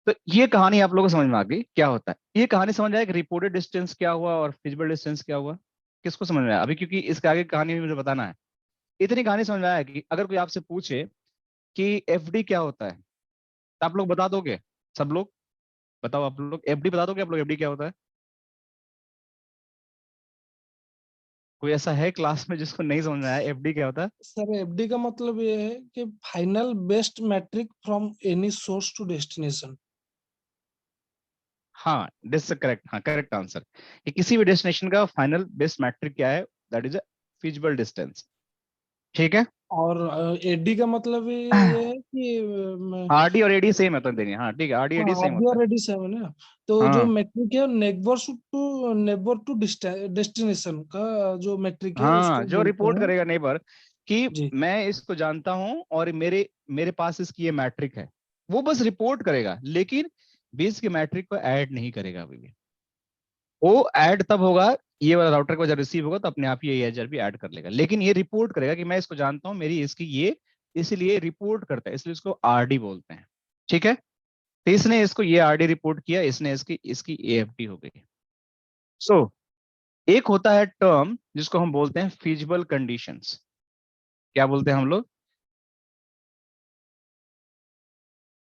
A: तो ये कहानी आप लोगों को समझ में आ गई क्या होता है। ये कहानी समझ आया कि रिपोर्टेड डिस्टेंस क्या हुआ और फिजिबल डिस्टेंस क्या हुआ, किसको समझ में आया अभी? क्योंकि इसके आगे कहानी भी मुझे बताना है। इतनी कहानी समझ में आया कि अगर कोई आपसे पूछे कि एफडी क्या होता है तो आप लोग बता दोगे? सब लोग बताओ, आप लोग एफडी बता दोगे? आप लोग एफडी क्या होता है? कोई ऐसा है क्लास में जिसको नहीं समझ में आया एफडी क्या होता है?
E: सर एफडी का मतलब ये है कि final best metric from any source to destination.
A: हाँ दिस करेक्ट, हाँ करेक्ट आंसर। कि किसी भी डेस्टिनेशन का फाइनल बेस्ट मैट्रिक क्या है, that is a feasible distance. ठीक है।
E: और एडी का मतलब ये है कि
A: आरडी और एडी सेम है तो देंगे, हाँ ठीक है, आरडी एडी सेम
E: आरडी
A: होता
E: और
A: है।
E: एडी सेम है ना, तो जो
A: हाँ
E: मेट्रिक है नेबर टू डेस्टिनेशन का जो मेट्रिक है
A: हाँ,
E: उसको
A: जो
E: बोलते
A: रिपोर्ट
E: हैं।
A: करेगा नेबर कि
E: जी
A: मैं इसको जानता हूँ और मेरे मेरे पास इसकी ये मैट्रिक है, वो बस रिपोर्ट करेगा, लेकिन बेस के मैट्रिक को ऐड नहीं करेगा अभी भी। वो ऐड तब होगा, ये वाला राउटर को जब रिसीव होगा तो अपने आप ही ये एचआरपी ऐड कर लेगा, लेकिन ये रिपोर्ट करेगा कि मैं इसको जानता हूँ, मेरी इसकी ये, इसलिए रिपोर्ट करता है, इसलिए इसको आरडी बोलते हैं। ठीक है, तो इसने इसको ये आरडी रिपोर्ट किया, इसने इसकी इसकी एएफडी हो गई। सो एक होता है टर्म जिसको हम बोलते हैं फिजिबल कंडीशंस। क्या बोलते हैं हम लोग?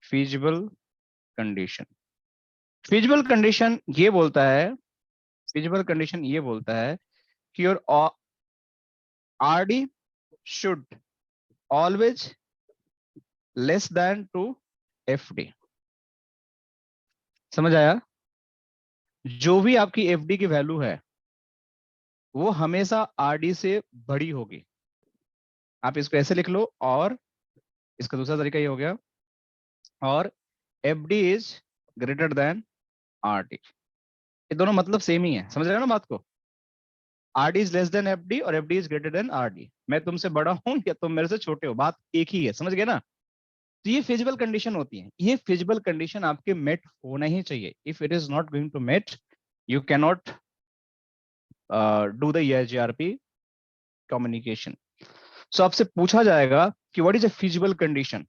A: Feasible condition. फिजिबल कंडीशन ये बोलता है, फिजिबल कंडीशन ये बोलता है कि your RD should always less than to FD. समझ आया? जो भी आपकी एफडी की वैल्यू है वो हमेशा आरडी से बड़ी होगी। आप इसको ऐसे लिख लो, और इसका दूसरा तरीका ये हो गया, और FD is greater than RD. ये दोनों मतलब सेम ही है, समझ रहे हो ना बात को? RD is less than FD और FD is greater than RD. मैं तुमसे बड़ा हूं या तुम मेरे से छोटे हो, बात एक ही है, समझ गए ना? तो ये फिजिबल कंडीशन होती है, ये फिजिबल कंडीशन आपके मेट होना ही चाहिए। If it is not going to met, you can not do the EIGRP communication. So आपसे पूछा जाएगा कि what is a feasible condition,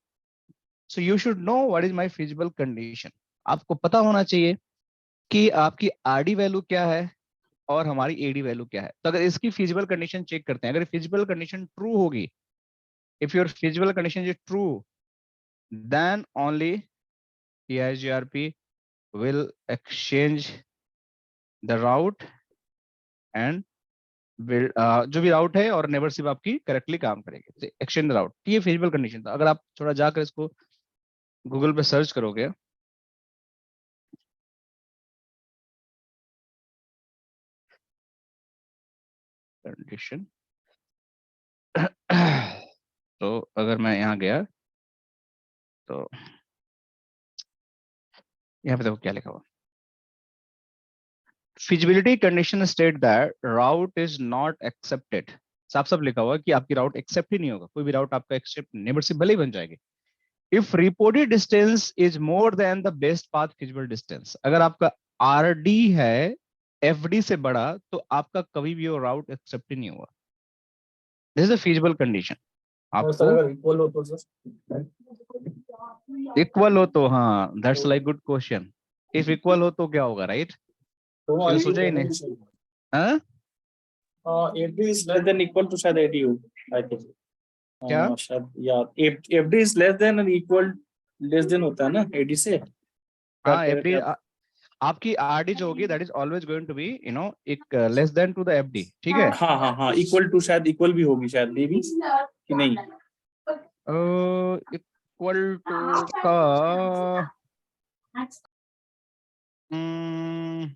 A: so you should know what is my feasible condition. आपको पता होना चाहिए कि आपकी आरडी वैल्यू क्या है और हमारी एडी वैल्यू क्या है। तो अगर इसकी फिजिबल कंडीशन चेक करते हैं, अगर फिजिबल कंडीशन ट्रू होगी, if your feasible condition is true, then only EIGRP will exchange the route and will जो भी राउट है और नेबरशिप आपकी करेक्टली काम करेगी, एक्सचेंज राउट। ये फिजिबल कंडीशन था। अगर आप थोड़ा जाकर इसको गूगल पे सर्च करोगे, कंडीशन तो अगर मैं यहाँ गया तो यहाँ पे देखो क्या लिखा हुआ, feasibility condition state that route is not accepted. साफ साफ लिखा हुआ कि आपकी राउट एक्सेप्ट ही नहीं होगा, कोई भी राउट आपका एक्सेप्ट, नेबरशिप भले ही बन जाएगी। If reported distance is more than the best path feasible distance, अगर आपका आरडी है एफडी से बड़ा तो आपका कभी भी वो राउट एक्सेप्ट ही नहीं हुआ। This is a feasible condition.
B: और सर
A: आपको
B: अगर इक्वल हो तो सर,
A: इक्वल हो तो, हाँ that's like good question. If equal हो तो क्या होगा, राइट?
B: दोनों
A: ये तो
B: आईडी
A: सोचा ही नहीं।
B: होगा।
A: हाँ
B: FD is less than equal to शायद एडीयू, आई थिंक।
A: क्या?
B: शायद या FD is less than and equal, less than होता है ना एडी से, क्या
A: हाँ
B: कह रहे थे
A: एफडी,
B: आप?
A: आपकी आरडी जो होगी that is always going to be एक less than to the FD, ठीक है?
B: हाँ हाँ हाँ, इक्वल टू, शायद इक्वल भी होगी शायद, मे बी कि नहीं।
A: इक्वल टू का हम्म,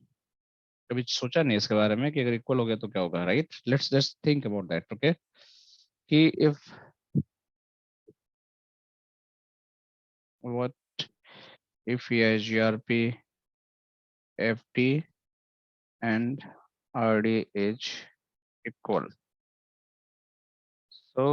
A: कभी सोचा नहीं इसके बारे में कि अगर इक्वल हो गया तो क्या होगा, right? Let's just think about that, okay? कि if what if EIGRP, FD and RD is equal. So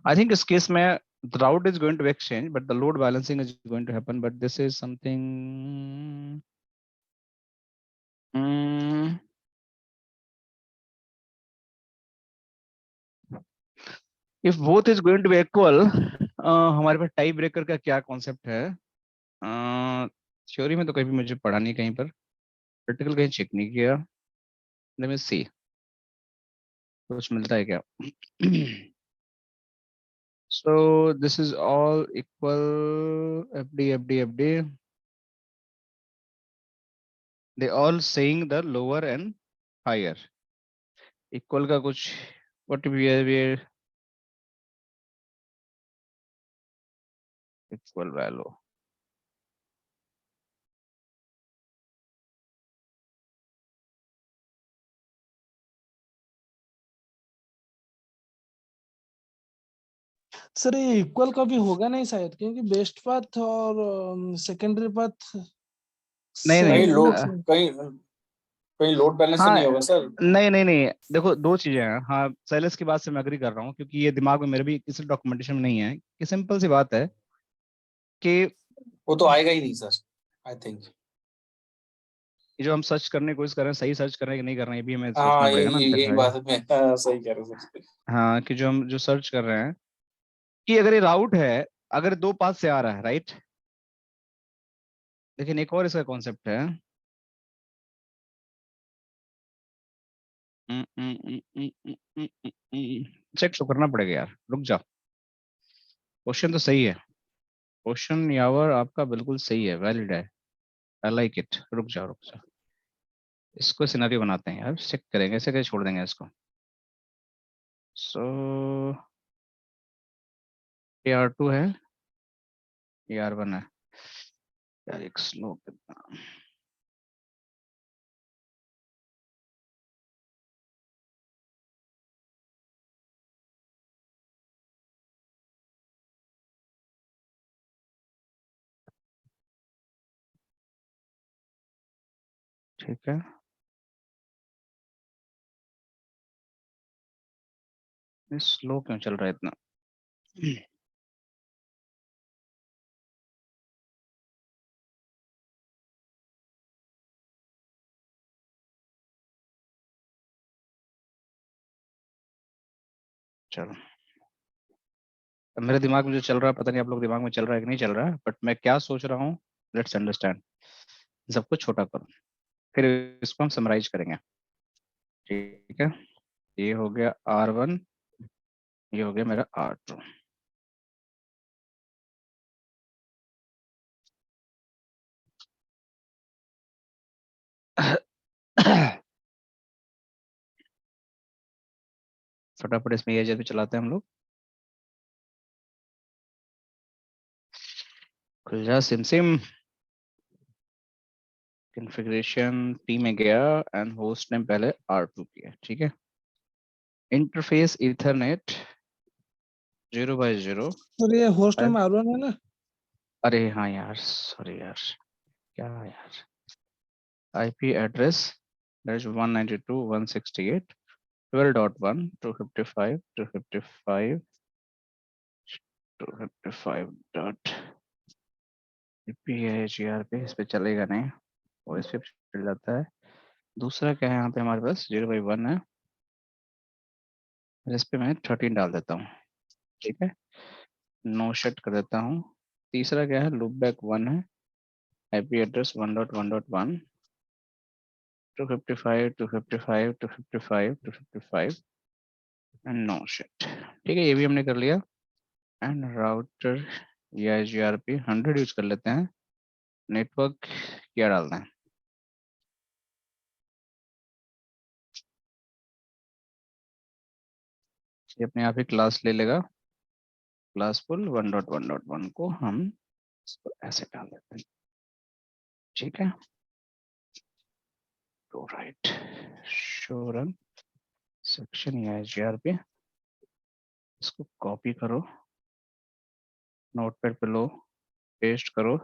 A: I think इस केस में the route is going to exchange, but the load balancing is going to happen. But this is something. If both is going to be equal, हमारे पास tie breaker का क्या concept है? Theory में तो कभी मुझे पढ़ा नहीं कहीं पर, प्रैक्टिकल कहीं चेक नहीं किया। लेट मी सी, कुछ मिलता है क्या? So this is all equal FD, FD, FD. They all saying the lower and higher. Equal का कुछ what we equal value.
E: Sir ये इक्वल कभी होगा नहीं शायद, क्योंकि बेस्ट पाथ और सेकेंडरी पाथ
A: नहीं,
B: कहीं
A: नहीं,
E: सेम
B: लोड
E: है।
B: कहीं लोड बैलेंस तो
A: हाँ,
B: नहीं होगा सर?
A: नहीं, नहीं, नहीं, देखो दो चीजें हैं। हाँ, सैलेस की बात से मैं अग्री कर रहा हूँ, क्योंकि ये दिमाग में मेरे भी किसी डॉक्यूमेंटेशन में नहीं है कि सिंपल सी बात है कि
B: वो तो आएगा ही नहीं सर, आई थिंक।
A: ये जो हम सर्च करने की कोशिश कर रहे हैं, सही सर्च कर रहे हैं कि नहीं कर रहे हैं, ये भी हमें सोचना
B: हाँ,
A: पड़ेगा ना,
B: यही
A: देखा जाए।
B: बात है, मैं हाँ, सही कह रहे हो सर।
A: हाँ, कि जो हम जो सर्च कर रहे हैं कि अगर ये राउट है, अगर दो पाथ से आ रहा है, राइट। लेकिन एक और इसका कॉन्सेप्ट है। चेक तो करना पड़ेगा यार, रुक जाओ। क्वेश्चन तो सही है, क्वेश्चन यावर आपका बिल्कुल सही है, वैलिड है। I like it. रुक जाओ, रुक जाओ, इसको सिनेरियो बनाते हैं यार, चेक करेंगे, ऐसे कैसे छोड़ देंगे इसको। सो ये R2 है, ये R1 है। यार एक स्लो कितना। ठीक है, ये स्लो क्यों चल रहा है इतना। चलो, अब मेरे दिमाग में जो चल रहा है, पता नहीं आप लोग दिमाग में चल रहा है कि नहीं चल रहा है, बट मैं क्या सोच रहा हूँ, लेट्स अंडरस्टैंड। सबको छोटा करो, फिर इसको हम समराइज करेंगे। ठीक है, ये हो गया R1, ये हो गया मेरा R2। फटाफट इसमें ये भी चलाते हैं हम लोग। खुल जा सिम सिम। कॉन्फ़िगरेशन टी में गया एंड होस्ट नेम पहले R2 किया, ठीक है। Interface ethernet 0/0।
E: सर ये होस्ट नेम R1 है ना?
A: अरे हाँ यार, सॉरी यार, क्या यार। IP address that is 192.168.12.1 255 255 255 dot GRP इस पे चलेगा नहीं, वो इस पे चल जाता है। दूसरा क्या है यहाँ पे हमारे पास 0/1 है, इस पे मैं 13 डाल देता हूँ, ठीक है। नो शेट कर देता हूँ। तीसरा क्या है, लूप बैक 1 है, IP एड्रेस 1.1.1 255 255 255 255 एंड नो शेट, ठीक है। ये भी हमने कर लिया। एंड राउटर या GRP 100 यूज कर लेते हैं। नेटवर्क क्या डालना है, ये अपने आप ही क्लास ले लेगा। क्लास फुल 1.1.1 को हम इसको ऐसे डाल देते हैं, ठीक है। तो राइट, शो रन सेक्शन या GRP, इसको कॉपी करो, नोटपैड पे लो, पेस्ट करो।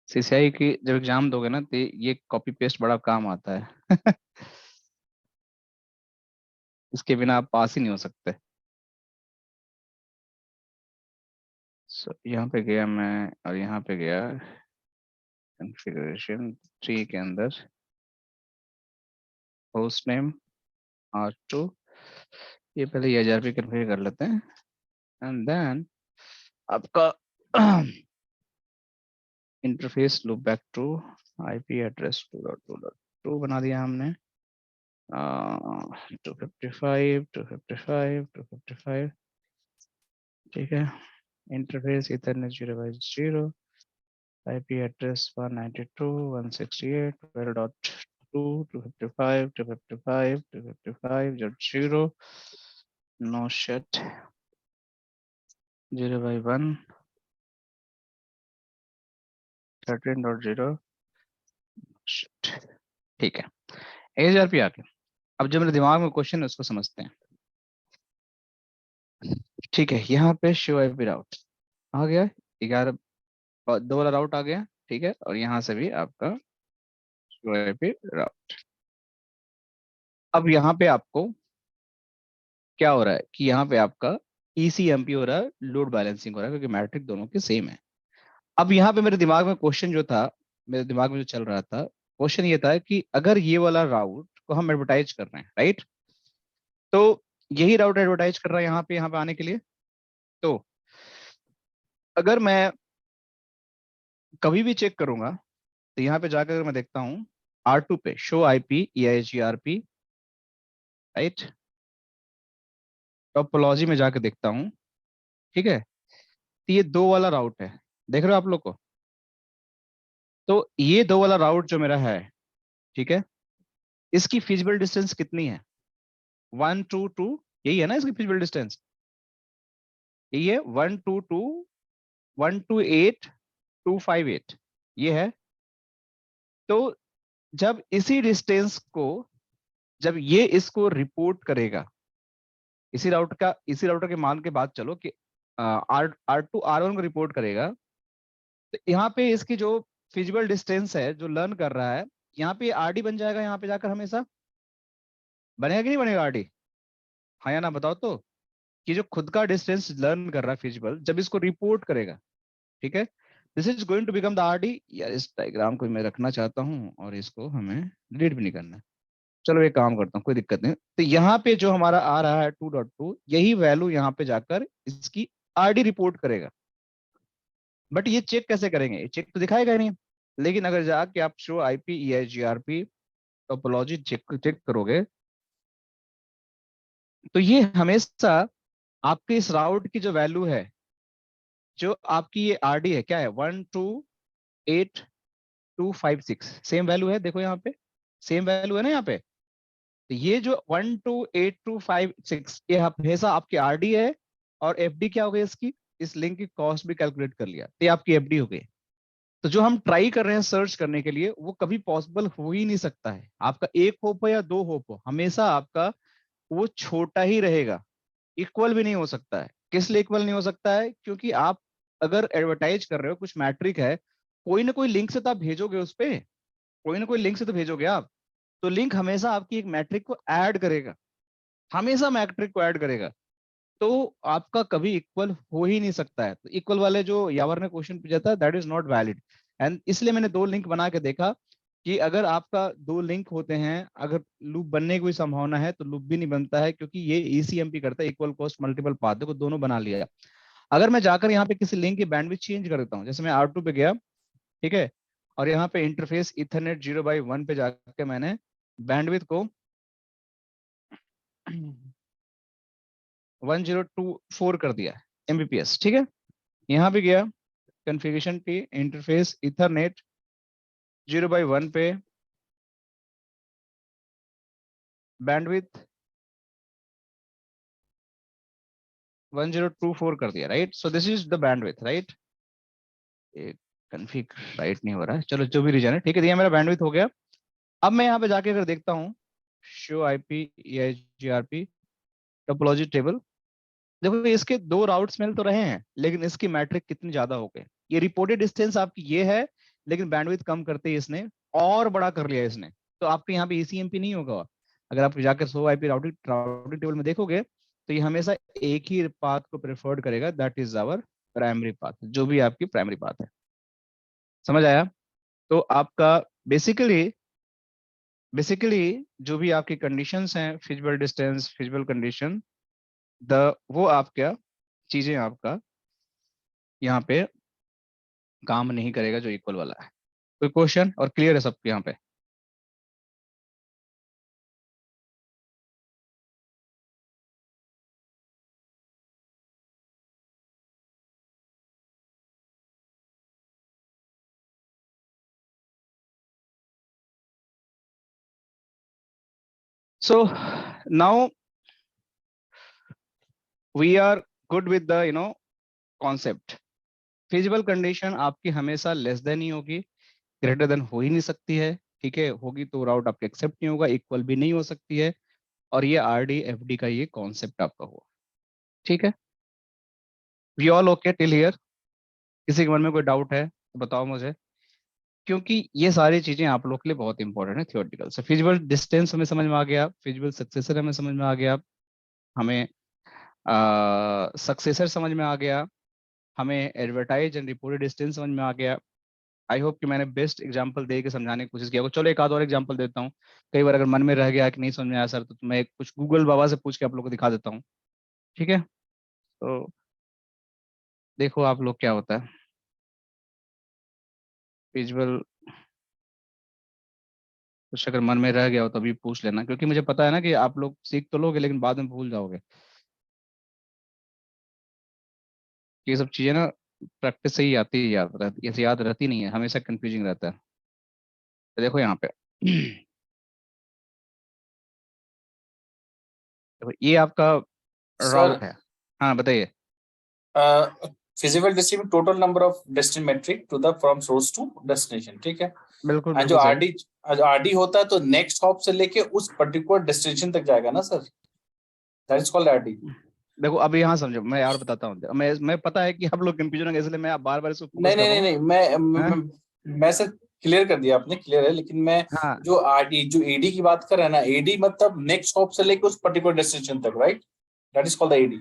A: CCI की जब एग्जाम दोगे ना, तो ये कॉपी पेस्ट बड़ा काम आता है। इसके बिना आप पास ही नहीं हो सकते। यहाँ पे गया मैं और यहाँ पे गया कॉन्फ़िगरेशन ट्री के अंदर, होस्ट नेम R2, ये पहले ये HRP कन्फिगर कर लेते हैं एंड देन आपका interface loopback two IP address 2.2.2 बना दिया हमने। 255 255 255, ठीक है। Interface ethernet 0/0, IP address 192.168.12.2 255 255 255.0 no shut 0/1 13.0 shut, ठीक है। HRP आ गया। अब जो मेरे दिमाग में क्वेश्चन है उसको समझते हैं। ठीक है, यहाँ पे शो आईपी राउट आ गया, 11 2 वाला राउट आ गया, ठीक है, और यहाँ से भी आपका शो आईपी राउट। अब यहाँ पे आपको क्या हो रहा है कि यहाँ पे आपका ईसीएमपी हो रहा है, लोड बैलेंसिंग हो रहा है, क्योंकि मैट्रिक दोनों के सेम है। अब यहाँ पे मेरे दिमाग में क्वेश्चन जो था, मेरे दिमाग में जो चल रहा था, क्वेश्चन ये था कि अगर ये वाला राउट को हम एडवर्टाइज कर रहे हैं, राइट, तो यही राउट एडवर्टाइज कर रहा है यहाँ पे आने के लिए। तो अगर मैं कभी भी चेक करूंगा तो यहाँ पे जाकर अगर मैं देखता हूँ R2 पे show IP EIGRP, right, topology में जाकर देखता हूँ, ठीक है, तो ये 2 वाला राउट है, देख रहे हो आप लोग को। तो ये 2 वाला राउट जो मेरा है, ठीक है, इसकी फिजिबल डिस्टेंस कितनी है? 1 2 2, यही है ना इसकी फिजिबल डिस्टेंस, यही है 1 2 2 1 2 8 2 5 8, ये है। तो जब इसी डिस्टेंस को, जब ये इसको रिपोर्ट करेगा, इसी राउटर के मान के बाद चलो कि R2 R1 को रिपोर्ट करेगा, तो यहाँ पे इसकी जो फिजिबल डिस्टेंस है जो लर्न कर रहा है, यहाँ पे RD बन जाएगा, यहाँ पे जाकर हमेशा बनेगा कि नहीं बनेगा RD? हाँ या ना बताओ तो, कि जो खुद का डिस्टेंस लर्न कर रहा है फिजिबल, जब इसको रिपोर्ट करेगा, ठीक है, this is going to become the RD। यार इस डायग्राम को मैं रखना चाहता हूँ और इसको हमें डिलीट भी नहीं करना है। चलो एक काम करता हूँ, कोई दिक्कत नहीं। तो यहाँ पे जो हमारा आ रहा है 2.2, यही वैल्यू यहाँ पे जाकर इसकी RD रिपोर्ट करेगा। बट ये चेक कैसे करेंगे? ये चेक तो दिखाएगा नहीं, लेकिन अगर जाके आप show IP EIGRP topology check करोगे, तो ये हमेशा आपके इस राउट की जो वैल्यू है, जो आपकी ये RD है, क्या है, 1 2 8 2 5 6, सेम वैल्यू है, देखो यहाँ पे सेम वैल्यू है ना यहाँ पे। तो ये जो 1 2 8 2 5 6, ये हमेशा आपकी RD है, और FD क्या हो गई इसकी, इस लिंक की कॉस्ट भी कैलकुलेट कर लिया, तो ये आपकी FD हो गई। तो जो हम ट्राई कर रहे हैं सर्च करने के लिए, वो कभी पॉसिबल हो ही नहीं सकता है। आपका एक होप हो या 2 होप हो, हमेशा आपका वो छोटा ही रहेगा, इक्वल भी नहीं हो सकता है। किस लिए इक्वल नहीं हो सकता है? क्योंकि आप अगर एडवर्टाइज कर रहे हो, कुछ मैट्रिक है, कोई ना कोई लिंक से तो आप भेजोगे उस पे, कोई ना कोई लिंक से तो भेजोगे आप। तो लिंक हमेशा आपकी एक मैट्रिक को ऐड करेगा, हमेशा मैट्रिक को ऐड करेगा। तो आपका कभी इक्वल हो ही नहीं सकता है। तो इक्वल वाले जो यावर ने क्वेश्चन पूछा था, that is not valid. And इसलिए मैंने 2 लिंक बना के देखा कि अगर आपका 2 लिंक होते हैं, अगर लूप बनने की कोई संभावना है, तो लूप भी नहीं बनता है, क्योंकि ये ECMP करता है, इक्वल कॉस्ट मल्टीपल पाथ। देखो दोनों बना लिया। अगर मैं जाकर यहाँ पे किसी लिंक की बैंडविड्थ चेंज कर देता हूँ, जैसे मैं R2 पे गया, ठीक है, और यहाँ पे इंटरफेस इथरनेट 0/1 पे जाकर मैंने बैंडविड्थ को 1024 कर दिया Mbps, ठीक है। यहाँ पे गया कॉन्फ़िगरेशन पे, इंटरफेस इथरनेट 0/1 पे बैंडविड्थ 1024 कर दिया, right. So this is the bandwidth, right. Config right नहीं हो रहा है, चलो जो भी रीजन है, ठीक है, ये मेरा बैंडविड्थ हो गया। अब मैं यहाँ पे जाके अगर देखता हूँ show IP EIGRP topology table, देखो इसके 2 राउट्स मिल तो रहे हैं, लेकिन इसकी मैट्रिक कितनी ज्यादा हो गई। ये रिपोर्टेड डिस्टेंस आपकी ये है, लेकिन बैंडविड्थ कम करते ही इसने और बड़ा कर लिया इसने। तो आपके यहाँ पे ECMP नहीं होगा। अगर आप जाकर शो आईपी राउटिंग टेबल में देखोगे, तो ये हमेशा एक ही पाथ को प्रेफर्ड करेगा, that is our primary path, जो भी आपकी प्राइमरी पाथ है। समझ आया? तो आपका बेसिकली जो भी आपकी कंडीशंस हैं, फिजिबल डिस्टेंस, फिजिबल कंडीशन, वो आपका चीजें आपका यहाँ पे काम नहीं करेगा जो इक्वल वाला है। कोई क्वेश्चन? और क्लियर है सबके यहाँ पे? So now we are good with the concept. Feasible condition आपकी हमेशा लेस देन ही होगी, ग्रेटर देन हो ही नहीं सकती है, ठीक है। होगी तो राउट आपके एक्सेप्ट नहीं होगा, इक्वल भी नहीं हो सकती है, और ये RD FD का ये कॉन्सेप्ट आपका हुआ, ठीक है। We all okay till here? किसी के मन में कोई डाउट है तो बताओ मुझे, क्योंकि ये सारी चीजें आप लोग के लिए बहुत इंपॉर्टेंट है थियोरेटिकल से। फिजिबल डिस्टेंस हमें समझ में आ गया, फिजिबल सक्सेसर हमें समझ में आ गया, हमें सक्सेसर समझ में आ गया, हमें एडवर्टाइज एंड रिपोर्टेड डिस्टेंस समझ में आ गया। आई होप कि मैंने बेस्ट एग्जांपल दे के समझाने की कोशिश किया होगा। चलो एक आध और एग्जांपल देता हूँ, कई बार अगर मन में रह गया कि नहीं समझ में आया सर, तो मैं कुछ गूगल बाबा से पूछ के आप लोग को दिखा देता हूँ, ठीक है? तो देखो आप लोग क्या होता है विजुअल, कुछ अगर मन में रह गया हो तो अभी पूछ लेना, क्योंकि मुझे पता है ना कि आप लोग सीख तो लोगे लेकिन बाद में भूल जाओगे। ये सब चीजें ना प्रैक्टिस से ही आती है, याद रहती, ऐसे याद रहती नहीं है, हमेशा कंफ्यूजिंग रहता है। तो देखो यहाँ पे देखो ये आपका
B: सर
A: राउट है। हाँ बताइए।
B: Feasible distance total number of destination metric to the from source to destination, ठीक है?
A: बिल्कुल
B: और जो
A: बिल्कुल सही।
B: आरडी होता है तो नेक्स्ट हॉप से लेके उस पर्टिकुलर डेस्टिनेशन तक जाएगा ना sir, that is called RD.
A: देखो अभी यहाँ समझो, मैं और बताता हूँ, मैं पता है कि आप लोग कंफ्यूजन होंगे, इसलिए मैं बार बार इसको फोकस
B: नहीं
A: कर
B: नहीं
A: रहा
B: नहीं
A: हूँ।
B: नहीं
A: हाँ
B: मैं सर क्लियर कर दिया आपने, क्लियर है, लेकिन मैं
A: हाँ
B: जो आरडी जो एडी की बात कर रहे हैं ना, एडी मतलब नेक्स्ट हॉप से लेके उस पर्टिकुलर डेस्टिनेशन तक, right? That is called the AD.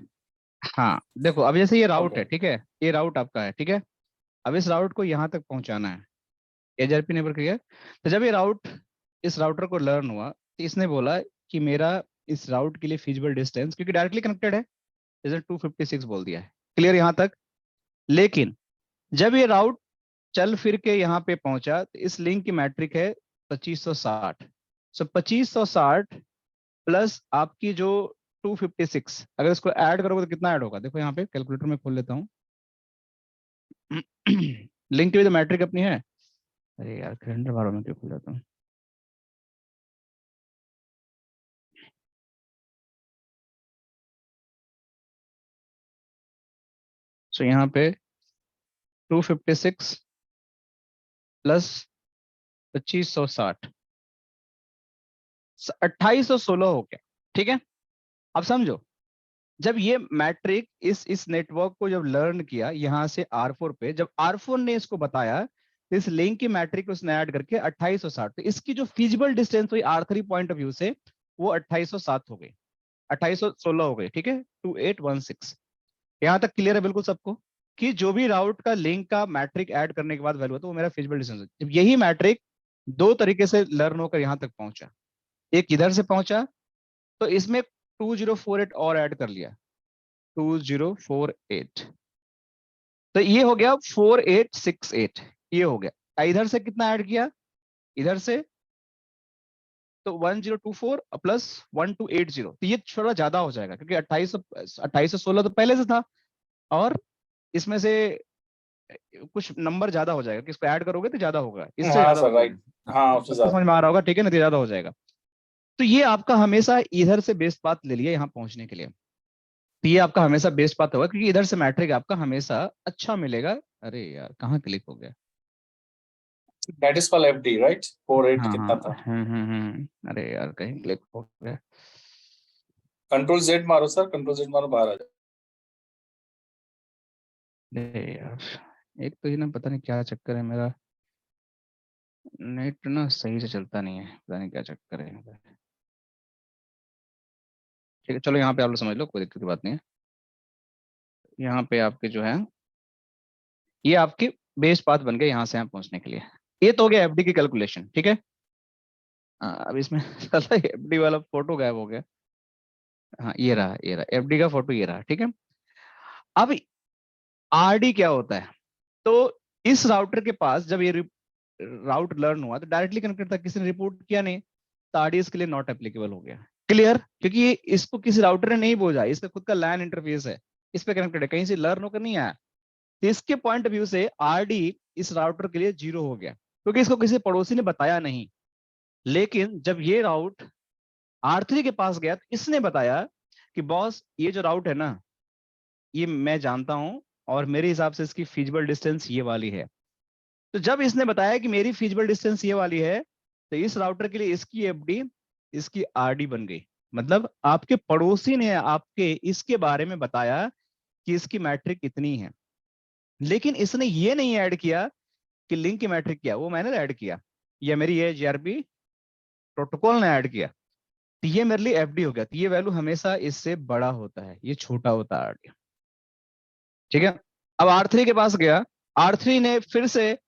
A: हाँ। देखो अब जैसे ये राउट
B: ओके।
A: है, ठीक है, ये राउट आपका है, ठीक है। अब इस राउट को यहाँ तक पहुंचाना है, एचआरपी नेबर क्लियर। तो जब ये राउट, इस राउटर को लर्न हुआ तो इसने बोला कि मेरा इस राउट के लिए फिजिबल डिस्टेंस, क्योंकि डायरेक्टली कनेक्टेड है, इसे 256 बोल दिया है, क्लियर यहाँ तक। लेकिन जब ये राउट चल फिर के यहाँ पे पहुंचा तो इस लिंक की मैट्रिक है 2560। सो 2560 प्लस आपकी जो 256, अगर इसको ऐड करोगे तो कितना ऐड होगा? देखो यहाँ पे कैलकुलेटर में खोल लेता हूँ लिंक की भी तो मैट्रिक अपनी है। अरे यार कैलेंडर बार में क्यों खोल जाता हूँ? सो यहाँ पे 256 प्लस 2560, 2816 हो गया, ठीक है। अब समझो, जब ये मैट्रिक इस नेटवर्क को जब लर्न किया यहाँ से R4 पे, जब R4 ने इसको बताया तो इस लिंक की मैट्रिक उसने ऐड करके 2860, तो इसकी जो फिजिबल डिस्टेंस हुई R3 पॉइंट ऑफ व्यू से वो 2807 हो गई, 2816 हो गई, ठीक है, 2816। यहाँ तक क्लियर है बिल्कुल सबको कि जो भी राउट का लिंक का मैट्रिक ऐड करने के बाद वैल्यू है तो वो मेरा फिजिबल डिस्टेंस है। जब यही मैट्रिक दो तरीके से लर्न होकर यहाँ तक पहुंचा, एक इधर से पहुंचा तो इसमें 2048 और ऐड कर लिया, 2048, तो ये हो गया 4868, ये हो गया। इधर से कितना ऐड किया, इधर से तो 1024 प्लस 1280, तो ये थोड़ा ज्यादा हो जाएगा क्योंकि 2816 तो पहले से था, और इसमें से कुछ नंबर ज्यादा हो जाएगा कि इसको ऐड करोगे तो ज्यादा होगा, इससे
B: हाँ
A: ज्यादा
B: सर,
A: होगा।
B: राइट।
A: हाँ,
B: हाँ उससे
A: सबको
B: ज्यादा।
A: समझ में आ रहा होगा, ठीक है ना, तो ज्यादा हो जाएगा। तो ये आपका हमेशा इधर से बेस्ट पाथ ले लिया यहाँ पहुंचने के लिए, तो ये आपका हमेशा बेस्ट पाथ होगा क्योंकि इधर से मैट्रिक आपका हमेशा अच्छा मिलेगा। अरे यार कहाँ क्लिक हो गया?
B: That is called FD, right? 48
A: हाँ
B: कितना
A: हाँ
B: था?
A: अरे यार कहीं क्लिक हो गया।
B: कंट्रोल जेड मारो सर, कंट्रोल जेड मारो, बाहर आ जाए।
A: अरे यार एक तो ये ना पता नहीं क्या चक्कर है, मेरा नेट ना सही से चलता नहीं है, पता नहीं क्या चक्कर है। ठीक है चलो यहाँ पे आप लोग समझ लो, कोई दिक्कत की बात नहीं है। यहाँ पे आपके जो है ये आपके बेस पाथ बन गए यहाँ से यहाँ पहुंचने के लिए। ये तो हो गया एफडी की कैलकुलेशन, ठीक है। अब इसमें साला एफडी वाला फोटो गायब हो गया। हाँ ये रहा एफडी का फोटो, ये रहा, ठीक है। अब आरडी क्या होता है? तो इस राउटर के पास जब ये राउट लर्न हुआ तो डायरेक्टली कनेक्टेड था, किसी ने रिपोर्ट किया नहीं, तो आरडी इसके लिए नॉट एप्लीकेबल हो गया, क्लियर। क्योंकि ये इसको किसी राउटर ने नहीं बोझा, इसका खुद का लैन इंटरफेस है, इस पे कनेक्टेड है, कहीं से लर्न होकर नहीं आया। तो इसके पॉइंट ऑफ व्यू से आरडी इस राउटर के लिए 0 हो गया क्योंकि इसको किसी पड़ोसी ने बताया नहीं। लेकिन जब ये राउट R3 के पास गया तो इसने बताया कि बॉस ये जो राउट है ना, ये मैं जानता हूं और मेरे हिसाब से इसकी फिजिबल डिस्टेंस ये वाली है। तो जब इसने बताया कि मेरी फिजिबल डिस्टेंस ये वाली है, तो इस राउटर के लिए इसकी एफडी इसकी आरडी बन गई। मतलब आपके पड़ोसी ने आपके इसके बारे में बताया कि इसकी मैट्रिक इतनी है, लेकिन इसने ये नहीं ऐड किया कि लिंक की मैट्रिक क्या है, वो मैंने ऐड किया, या मेरी ये जीआरपी प्रोटोकॉल ने ऐड किया, तो ये मेरे लिए एफडी हो गया। तो ये वैल्यू हमेशा इससे बड़ा होता है, ये छोटा होता है आरडी। ठीक है, अब R3 के पास गया, R3 ने फिर से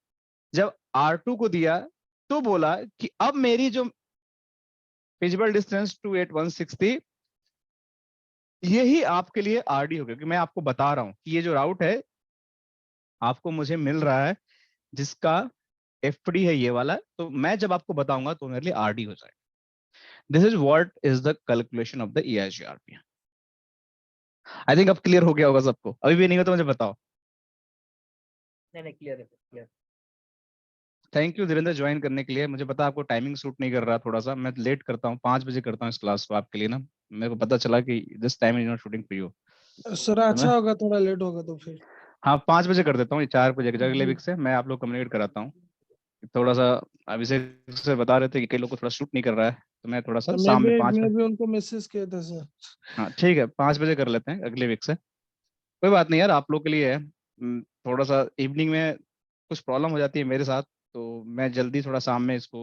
A: जब R2 को दिया तो बोला कि अब मेरी जो फिजिबल डिस्टेंस 28116 थी, यही आपके लिए आरडी हो गया, क्योंकि मैं आपको बता रहा हूं कि ये जो राउट है आपको मुझे मिल रहा है जिसका एफडी है ये वाला, तो मैं जब आपको बताऊंगा तो मेरे लिए आरडी हो जाएगा। This is what is the calculation of the EIGRP। I think अब क्लियर हो गया होगा सबको, अभी भी नहीं हो तो मुझे बताओ।
D: नहीं क्लियर है clear.
A: Thank you Dhirendra join करने के लिए। मुझे पता आपको टाइमिंग सूट नहीं कर रहा, थोड़ा सा मैं लेट करता हूँ, 5 बजे करता हूँ इस क्लास को आपके लिए ना, मेरे को पता चला कि this time is not shooting for you.
E: Sir अच्छा होगा थोड़ा लेट होगा तो फिर।
A: हाँ 5 बजे कर देता हूँ, 4 बजे अगले वीक से मैं आप लोग कम्युनिकेट कराता हूँ। थोड़ा सा अभिषेक से बता रहे थे कि कई लोग को थोड़ा शूट नहीं कर रहा है, तो मैं थोड़ा सा
E: मैं
A: शाम में
E: भी
A: 5
E: मैं
A: बजे।
E: भी उनको मैसेज किया था सर।
A: हाँ ठीक है, 5 बजे कर लेते हैं अगले वीक से, कोई बात नहीं यार, आप लोग के लिए है। थोड़ा सा इवनिंग में कुछ प्रॉब्लम हो जाती है मेरे साथ, तो मैं जल्दी थोड़ा शाम में इसको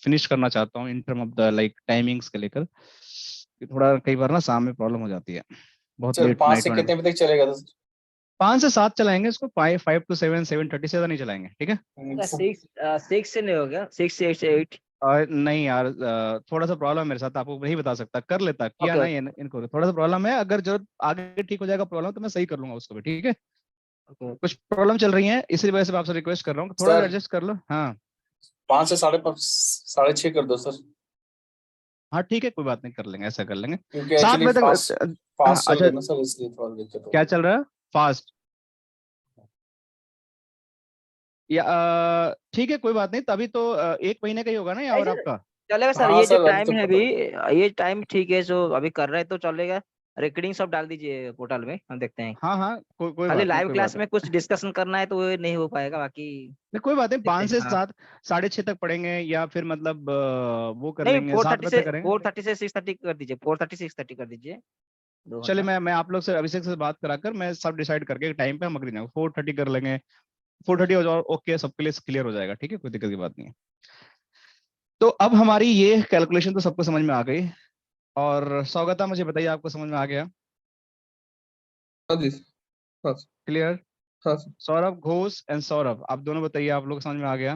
A: फिनिश करना चाहता हूँ in term of the like timings के लेकर, कि थोड़ा कई बार ना शाम में प्रॉब्लम हो जाती है, बहुत
B: सर
A: लेट
B: 5
A: नाइट
B: से
A: में।
B: कितने बजे तक चलेगा?
A: 5 से 7 चलाएंगे इसको, 5 to 7, 7:30 से ज्यादा नहीं चलाएंगे, ठीक है।
D: सिक्स से नहीं हो गया, 6 से 8।
A: और नहीं यार, थोड़ा सा प्रॉब्लम है मेरे साथ, आपको नहीं बता सकता, कर लेता किया
D: ओके
A: नहीं इनको, थोड़ा सा प्रॉब्लम है, अगर जरूरत आगे ठीक हो जाएगा प्रॉब्लम तो मैं सही कर लूंगा उसको भी, ठीक है।
D: ओके।
A: कुछ प्रॉब्लम चल रही है इसी वजह से मैं आपसे रिक्वेस्ट कर रहा हूँ कि थोड़ा
B: सर
A: एडजस्ट कर लो। हाँ
B: 5 से 5:30 कर दो सर,
A: हाँ ठीक है, कोई बात नहीं, कर लेंगे, ऐसा कर लेंगे।
B: क्योंकि
A: 7
B: एक्चुअली
A: बजे
B: फास्ट
A: तक
B: फास्ट चल रहा
A: अच्छा
B: है ना सर, इसलिए थोड़ा दिक्कत हो
A: क्या
B: रही
A: चल रहा है फास्ट, या ठीक है कोई बात नहीं, तभी तो 1 महीने का ही होगा ना या और
D: ऐसे
A: आपका।
D: चलेगा
B: है।
D: सर,
B: हाँ
D: ये जो
B: सर अभी
D: टाइम
B: तो
D: है
B: पता
D: अभी,
B: नहीं।
D: ये टाइम ठीक है जो अभी कर रहे हैं तो चलेगा। रिकॉर्डिंग सब डाल दीजिए पोर्टल में, हम देखते हैं।
A: हाँ हाँ कोई
D: खाली
A: बात नहीं,
D: लाइव
A: कोई बात
D: क्लास
A: नहीं,
D: में कुछ डिस्कशन करना है तो वो नहीं हो पाएगा, बाकी
A: नहीं कोई बात नहीं,
D: देखते
A: 5
D: हैं।
A: से
D: हाँ
A: 7, 6:30 तक पढ़ेंगे, या फिर मतलब वो कर
D: नहीं,
A: लेंगे,
D: फोर
A: 7
D: थर्टी
A: बजे
D: से
A: तक करेंगे।
D: 4:30 से 6:30 कर दीजिए, 4:30 6:30 कर दीजिए, 2 घंटा।
A: चलिए मैं आप लोग से अभिषेक से बात कराकर मैं सब डिसाइड करके टाइम पे हम अग्री जाएंगे, 4:30 कर लेंगे, 4:30 हो जाओ, ओके सबके लिए क्लियर हो जाएगा, ठीक है, कोई दिक्कत की बात नहीं है। तो अब हमारी ये कैलकुलेशन तो सबको समझ में आ गई, और स्वागता मुझे बताइए आपको समझ में आ गया,
C: हाँ जी सर, हाँ सर,
A: क्लियर।
C: हाँ सर।
A: सौरभ घोष एंड सौरभ, आप दोनों बताइए, आप लोग समझ में आ गया,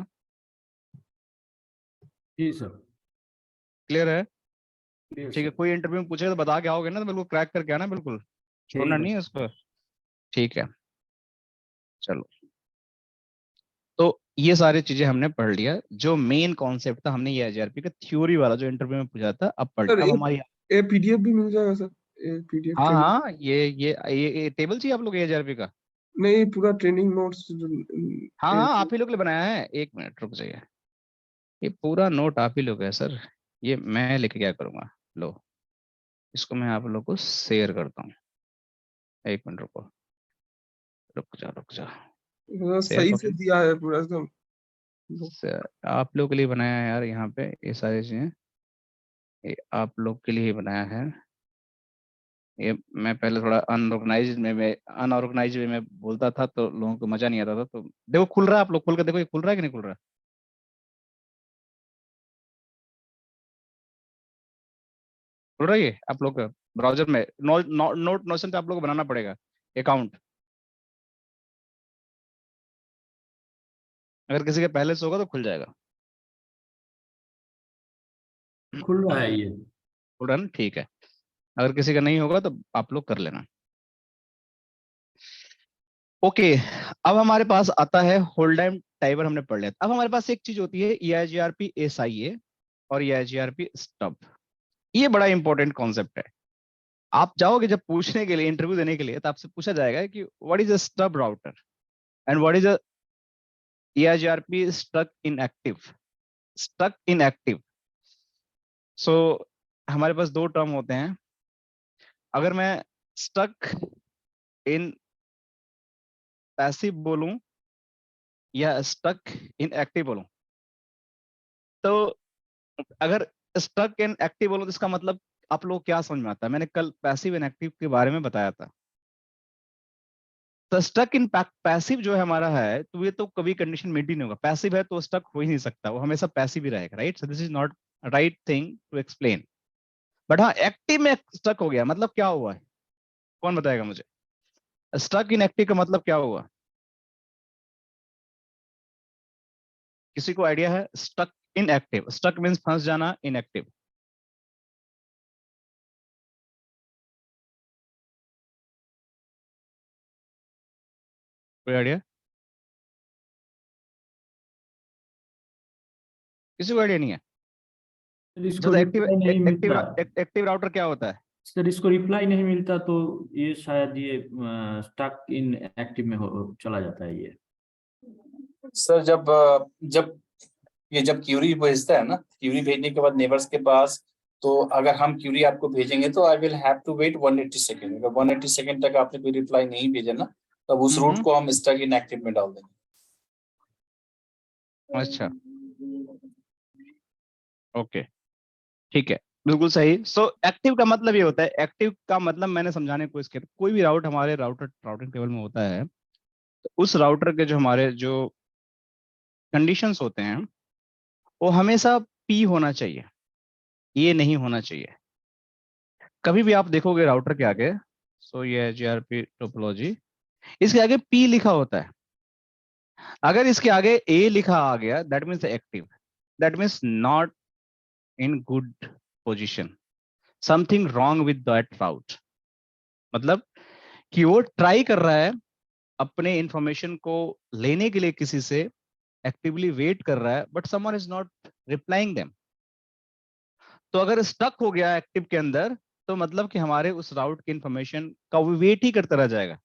F: जी सर।
A: क्लियर है।
F: Yes,
A: ठीक है,
F: sir.
A: कोई इंटरव्यू में पूछेगा तो बता के आओगे ना, तो बिल्कुल क्रैक करके आना, बिल्कुल छोड़ना
F: ठीक है
A: नहीं है
F: सर।
A: इसको। ठीक है चलो, तो ये सारी चीजें हमने पढ़ लिया, जो मेन कॉन्सेप्ट था हमने ये IGRP का थ्योरी वाला जो इंटरव्यू में पूछा था, अब पढ़
C: सर
A: लिया। अब हमारी
C: ये पीडीएफ भी मिल जाएगा सर, ये पीडीएफ
A: हाँ
C: ट्रेनिंग?
A: हाँ ये टेबल चाहिए आप लोग IGRP का।
C: नहीं, पूरा ट्रेनिंग नोट्स
A: हाँ हाँ आप ही लोग के लिए बनाया है, 1 मिनट रुक जाइए, ये पूरा नोट आप ही लोग है सर, ये मैं लेके क्या करूँगा, लो इसको मैं आप लोग को शेयर करता हूँ, 1 मिनट रुको, रुक जा, शेयर
C: सही से
A: करो।
C: दिया है पूरा एकदम।
A: आप लोग के लिए बनाया है यार, यहाँ पे ये सारी चीजें ये आप लोग के लिए ही बनाया है। ये मैं पहले थोड़ा अनऑर्गेनाइज वे में बोलता था तो लोगों को मजा नहीं आता था, तो देखो खुल रहा है, आप लोग खोल कर देखो, ये खुल रहा है कि नहीं खुल रहा है, खुल रहा है ये आप लोग का ब्राउजर में, नोट नोशन पे आप लोग को बनाना पड़ेगा अकाउंट, अगर किसी के पहले से होगा तो खुल जाएगा,
F: खुल रहा है ये।
A: खुल रहा है ना, ठीक है, अगर किसी का नहीं होगा तो आप लोग कर लेना। ओके, अब हमारे पास आता है होल्ड टाइम टाइमर, हमने पढ़ लिया। अब हमारे पास एक चीज होती है EIGRP SIA और EIGRP स्टब, ये बड़ा इंपॉर्टेंट कॉन्सेप्ट है। आप जाओगे जब पूछने के लिए, इंटरव्यू देने के लिए, तो आपसे पूछा जाएगा कि what is a stub router and what is a EIGRP stuck in active. So हमारे पास 2 टर्म होते हैं, अगर मैं स्टक इन पैसिव बोलूं या स्टक इन एक्टिव बोलूं, तो अगर स्टक इन एक्टिव बोलूं तो इसका मतलब आप लोग क्या समझ में आता है। मैंने कल पैसिव इन एक्टिव के बारे में बताया था, तो स्टक इन पैसिव जो है हमारा है, तो ये तो कभी कंडीशन मीट ही नहीं होगा। पैसिव है तो स्टक हो ही नहीं सकता, वो हमेशा पैसिव ही रहेगा, right? So this is not right thing to explain. But हाँ, एक्टिव में स्टक हो गया मतलब क्या हुआ है, कौन बताएगा मुझे? स्टक इन एक्टिव का मतलब क्या हुआ? किसी को आइडिया है? Stuck in active, stuck means फंस जाना, इनएक्टिव। कोई आइडिया? किसी को आइडिया नहीं है?
F: सर इसको
A: जब एक्टिव
F: रिप्लाई नहीं
A: एक्टिव
F: मिलता,
A: एक्टिव राउटर क्या होता है?
F: सर इसको रिप्लाई नहीं मिलता तो ये शायद ये स्टक इन एक्टिव में चला जाता है ये।
B: सर जब क्यूरी भेजता है ना, क्यूरी भेजने के बाद नेबर्स के पास, तो अगर हम क्यूरी आपको भेजेंगे तो I will have to wait 180 second. अगर 180 सेकेंड तक आपने कोई रिप्लाई नहीं भेजा ना, तब उस रूट को हम स्टक इन एक्टिव में डाल देंगे।
A: अच्छा, ओके, ठीक है, बिल्कुल सही। सो एक्टिव का मतलब ये होता है, एक्टिव का मतलब मैंने समझाने की कोशिश किया, कोई भी राउट हमारे राउटिंग टेबल में होता है, तो उस राउटर के जो हमारे जो कंडीशंस होते हैं वो हमेशा पी होना चाहिए, ये नहीं होना चाहिए। कभी भी आप देखोगे राउटर के आगे, सो ये जीआरपी टोपोलॉजी, इसके आगे पी लिखा होता है। अगर इसके आगे ए लिखा आ गया, that means active, that means not in good position, something wrong with that राउट। मतलब कि वो ट्राई कर रहा है अपने इंफॉर्मेशन को लेने के लिए किसी से, एक्टिवली वेट कर रहा है, but someone is not replying them. तो अगर स्टक हो गया एक्टिव के अंदर, तो मतलब कि हमारे उस राउट की इंफॉर्मेशन का वो वेट ही करता रह जाएगा,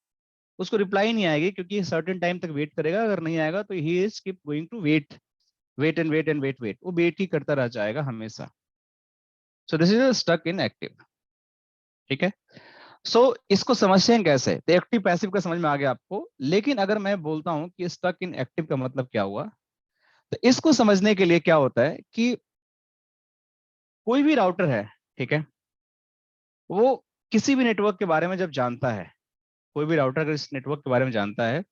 A: उसको रिप्लाई नहीं आएगी, क्योंकि सर्टेन टाइम तक वेट करेगा। अगर नहीं आएगा तो he is keep going to wait, wait and wait and wait wait, वो वेट ही करता रह जाएगा हमेशा। So this is stuck in active, ठीक है। सो इसको समझते हैं कैसे? तो एक्टिव पैसिव का समझ में आ गया आपको, लेकिन अगर मैं बोलता हूं कि स्टक इन एक्टिव का मतलब क्या हुआ, तो इसको समझने के लिए क्या होता है कि कोई भी राउटर है, ठीक है, वो किसी भी नेटवर्क के बारे में जब जानता है, कोई भी राउटर अगर इस नेटवर्क के बारे में जानता है,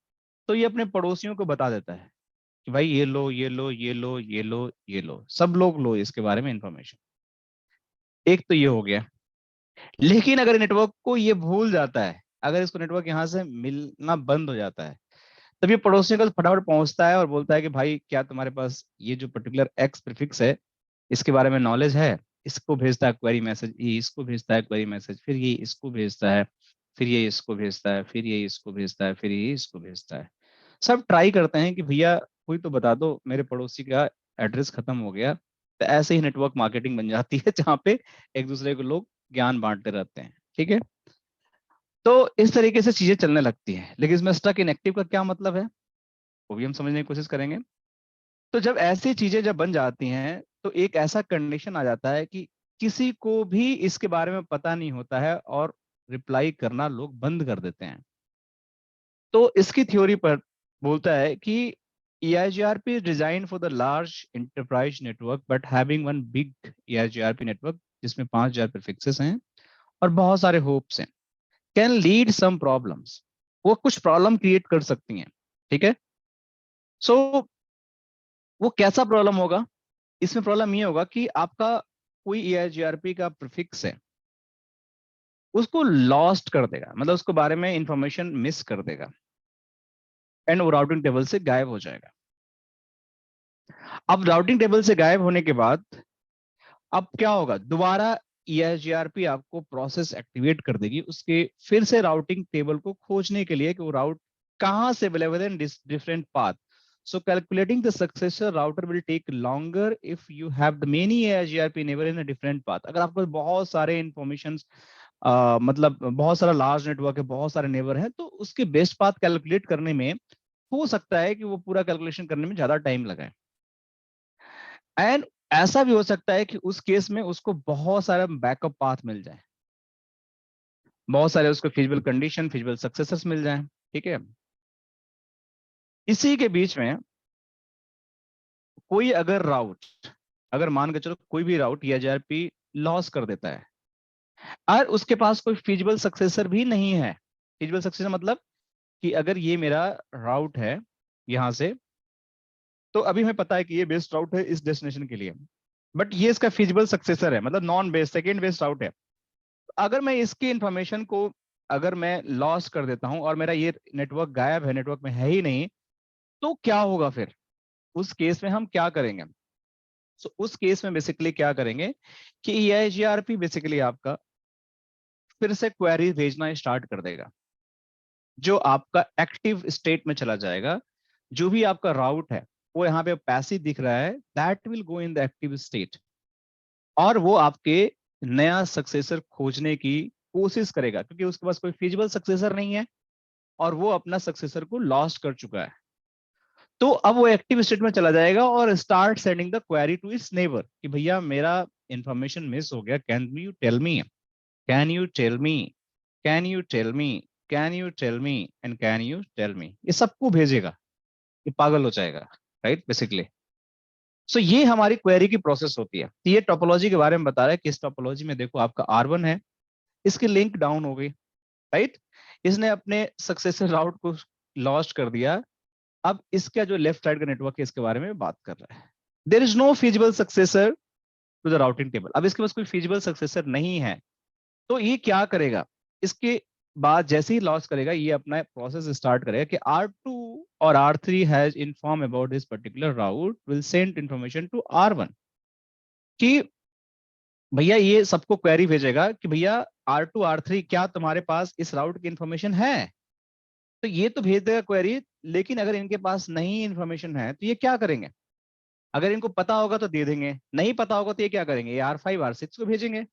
A: तो ये अपने पड़ोसियों को बता देता है कि भाई ये लो, ये लो, ये लो, ये लो, ये लो, सब लोग लो इसके बारे में इंफॉर्मेशन। एक तो ये हो गया। लेकिन अगर नेटवर्क को ये भूल जाता है, अगर इसको नेटवर्क यहाँ से मिलना बंद हो जाता है, तब ये पड़ोसियों का फटाफट पहुंचता है और बोलता है कि भाई क्या तुम्हारे पास ये जो पर्टिकुलर एक्स प्रीफिक्स है, इसके बारे में नॉलेज है? इसको भेजता है क्वेरी मैसेज, ये इसको भेजता है क्वेरी मैसेज, फिर ये इसको भेजता है, फिर ये इसको भेजता है, फिर ये इसको भेजता है, फिर ये इसको भेजता है। सब ट्राई करते हैं कि भैया कोई तो बता दो, मेरे पड़ोसी का एड्रेस खत्म हो गया। तो ऐसे ही नेटवर्क मार्केटिंग बन जाती है, जहाँ पे एक दूसरे को लोग ज्ञान बांटते रहते हैं, ठीक है। तो इस तरीके से चीजें चलने लगती हैं। लेकिन इसमें स्टक इनएक्टिव का क्या मतलब है, वो भी हम समझने की कोशिश करेंगे। तो जब ऐसी चीजें जब बन जाती हैं, तो एक ऐसा कंडीशन आ जाता है कि किसी को भी इसके बारे में पता नहीं होता है और रिप्लाई करना लोग बंद कर देते हैं। तो इसकी थ्योरी पर बोलता है कि EIGRP is designed for the large enterprise network but having one big EIGRP network जिसमें 5000 prefixes हैं और बहुत सारे होप्स हैं, कैन लीड सम प्रॉब्लम्स, वो कुछ प्रॉब्लम क्रिएट कर सकती हैं, ठीक है। सो वो कैसा प्रॉब्लम होगा? इसमें प्रॉब्लम ये होगा कि आपका कोई EIGRP का प्रीफिक्स है, उसको लॉस्ट कर देगा, मतलब उसको बारे में इंफॉर्मेशन मिस कर देगा एंड वो राउटिंग टेबल से गायब हो जाएगा। अब राउटिंग टेबल से गायब होने के बाद अब क्या होगा? दोबारा EIGRP आपको प्रोसेस एक्टिवेट कर देगी उसके फिर से राउटिंग टेबल को खोजने के लिए कि वो राउट कहां से अवेलेबल है in different path. So calculating the successor router will take longer if you have the many EIGRP neighbor in a different path। अगर आपको बहुत सारे इंफॉर्मेशन मतलब बहुत सारा लार्ज नेटवर्क है, बहुत सारे नेबर है, तो उसके बेस्ट पाथ कैलकुलेट करने में हो सकता है कि वो पूरा कैलकुलेशन करने में ज्यादा टाइम लगाए। एंड ऐसा भी हो सकता है कि उस केस में उसको बहुत सारा बैकअप पाथ मिल जाए, बहुत सारे उसको फिजिबल कंडीशन, फिजिबल सक्सेसर्स मिल जाए, ठीक है। इसी के बीच में कोई अगर राउट, अगर मान के चलो कोई भी राउट EIGRP लॉस कर देता है और उसके पास कोई फिजिबल सक्सेसर भी नहीं है। फिजिबल सक्सेसर मतलब कि अगर ये मेरा राउट है यहाँ से, तो अभी हमें पता है कि ये बेस्ट राउट है इस डेस्टिनेशन के लिए, बट ये इसका फिजिबल सक्सेसर है, मतलब non best, second best route है। अगर मैं इसकी इंफॉर्मेशन को अगर मैं लॉस कर देता हूं और मेरा ये नेटवर्क गायब है, नेटवर्क में है ही नहीं, तो क्या होगा फिर? उस केस में हम क्या करेंगे? उस केस में बेसिकली क्या करेंगे कि EIGRP बेसिकली आपका फिर से क्वेरी भेजना स्टार्ट कर देगा, जो आपका एक्टिव स्टेट में चला जाएगा। जो भी आपका राउट है वो यहाँ पे पैसिव दिख रहा है, that will go in the active state, और वो आपके नया सक्सेसर खोजने की कोशिश करेगा, क्योंकि उसके पास कोई फिजिबल सक्सेसर नहीं है और वो अपना सक्सेसर को लॉस्ट कर चुका है। तो अब वो एक्टिव स्टेट में चला जाएगा और start sending the query to its neighbour कि भैया मेरा इंफॉर्मेशन मिस हो गया, can you tell me, can you tell me, can you tell me, can you tell me and can you tell me, ये सबको भेजेगा, ये पागल हो जाएगा, राइट बेसिकली। सो ये हमारी क्वेरी की प्रोसेस होती है। तो ये टोपोलॉजी के बारे में बता रहा है कि इस टोपोलॉजी में देखो आपका R1 है, इसकी लिंक डाउन हो गई, राइट, इसने अपने सक्सेसर राउट को लॉस्ट कर दिया। अब इसका जो लेफ्ट साइड का नेटवर्क है इसके बारे में बात कर रहा है। There is no feasible successor to the routing table. अब इसके पास कोई फिजिबल सक्सेसर नहीं है, तो ये क्या करेगा? इसके बाद जैसे ही लॉस करेगा, ये अपना प्रोसेस स्टार्ट करेगा कि R2 और R3 has inform about this particular route, will send information to R1 कि भैया ये सबको क्वेरी भेजेगा कि भैया R2 R3 क्या तुम्हारे पास इस राउट की इंफॉर्मेशन है? तो ये तो भेज देगा क्वेरी, लेकिन अगर इनके पास नहीं इंफॉर्मेशन है तो ये क्या करेंगे? अगर इनको पता होगा तो दे देंगे, नहीं पता होगा तो ये क्या करेंगे? ये R5 R6 को भेजेंगे।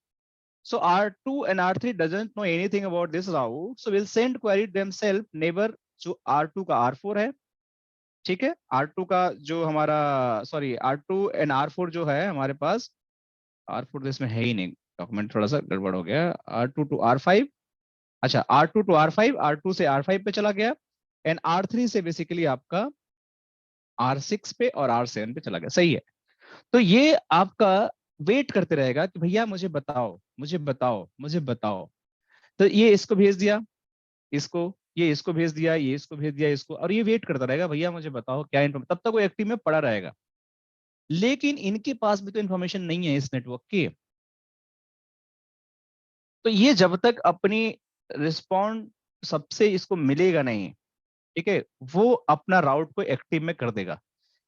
A: So R2 and R3 doesn't know anything about this route, so will send query themselves neighbor जो R2 का R4 है, ठीक है, R2 का जो हमारा सॉरी R2 and R4 जो है हमारे पास, R4 तो इसमें है ही नहीं, डॉक्यूमेंट थोड़ा सा गड़बड़ हो गया। R2 to R5, अच्छा R2 to R5, R2 से R5 पे चला गया, एंड R3 से बेसिकली आपका R6 पे और R7 पे चला गया, सही है। तो ये आपका वेट करते रहेगा कि भैया मुझे बताओ, मुझे बताओ, मुझे बताओ। तो ये इसको भेज दिया, इसको, ये इसको भेज दिया, ये इसको भेज दिया, इसको, और ये वेट करता रहेगा भैया मुझे बताओ क्या इन्फॉर्मेशन, तब तक वो एक्टिव में पड़ा रहेगा। लेकिन इनके पास भी तो इन्फॉर्मेशन नहीं है इस नेटवर्क की, तो ये जब तक अपनी रिस्पॉन्ड सबसे इसको मिलेगा नहीं, ठीक है, वो अपना राउट को एक्टिव में कर देगा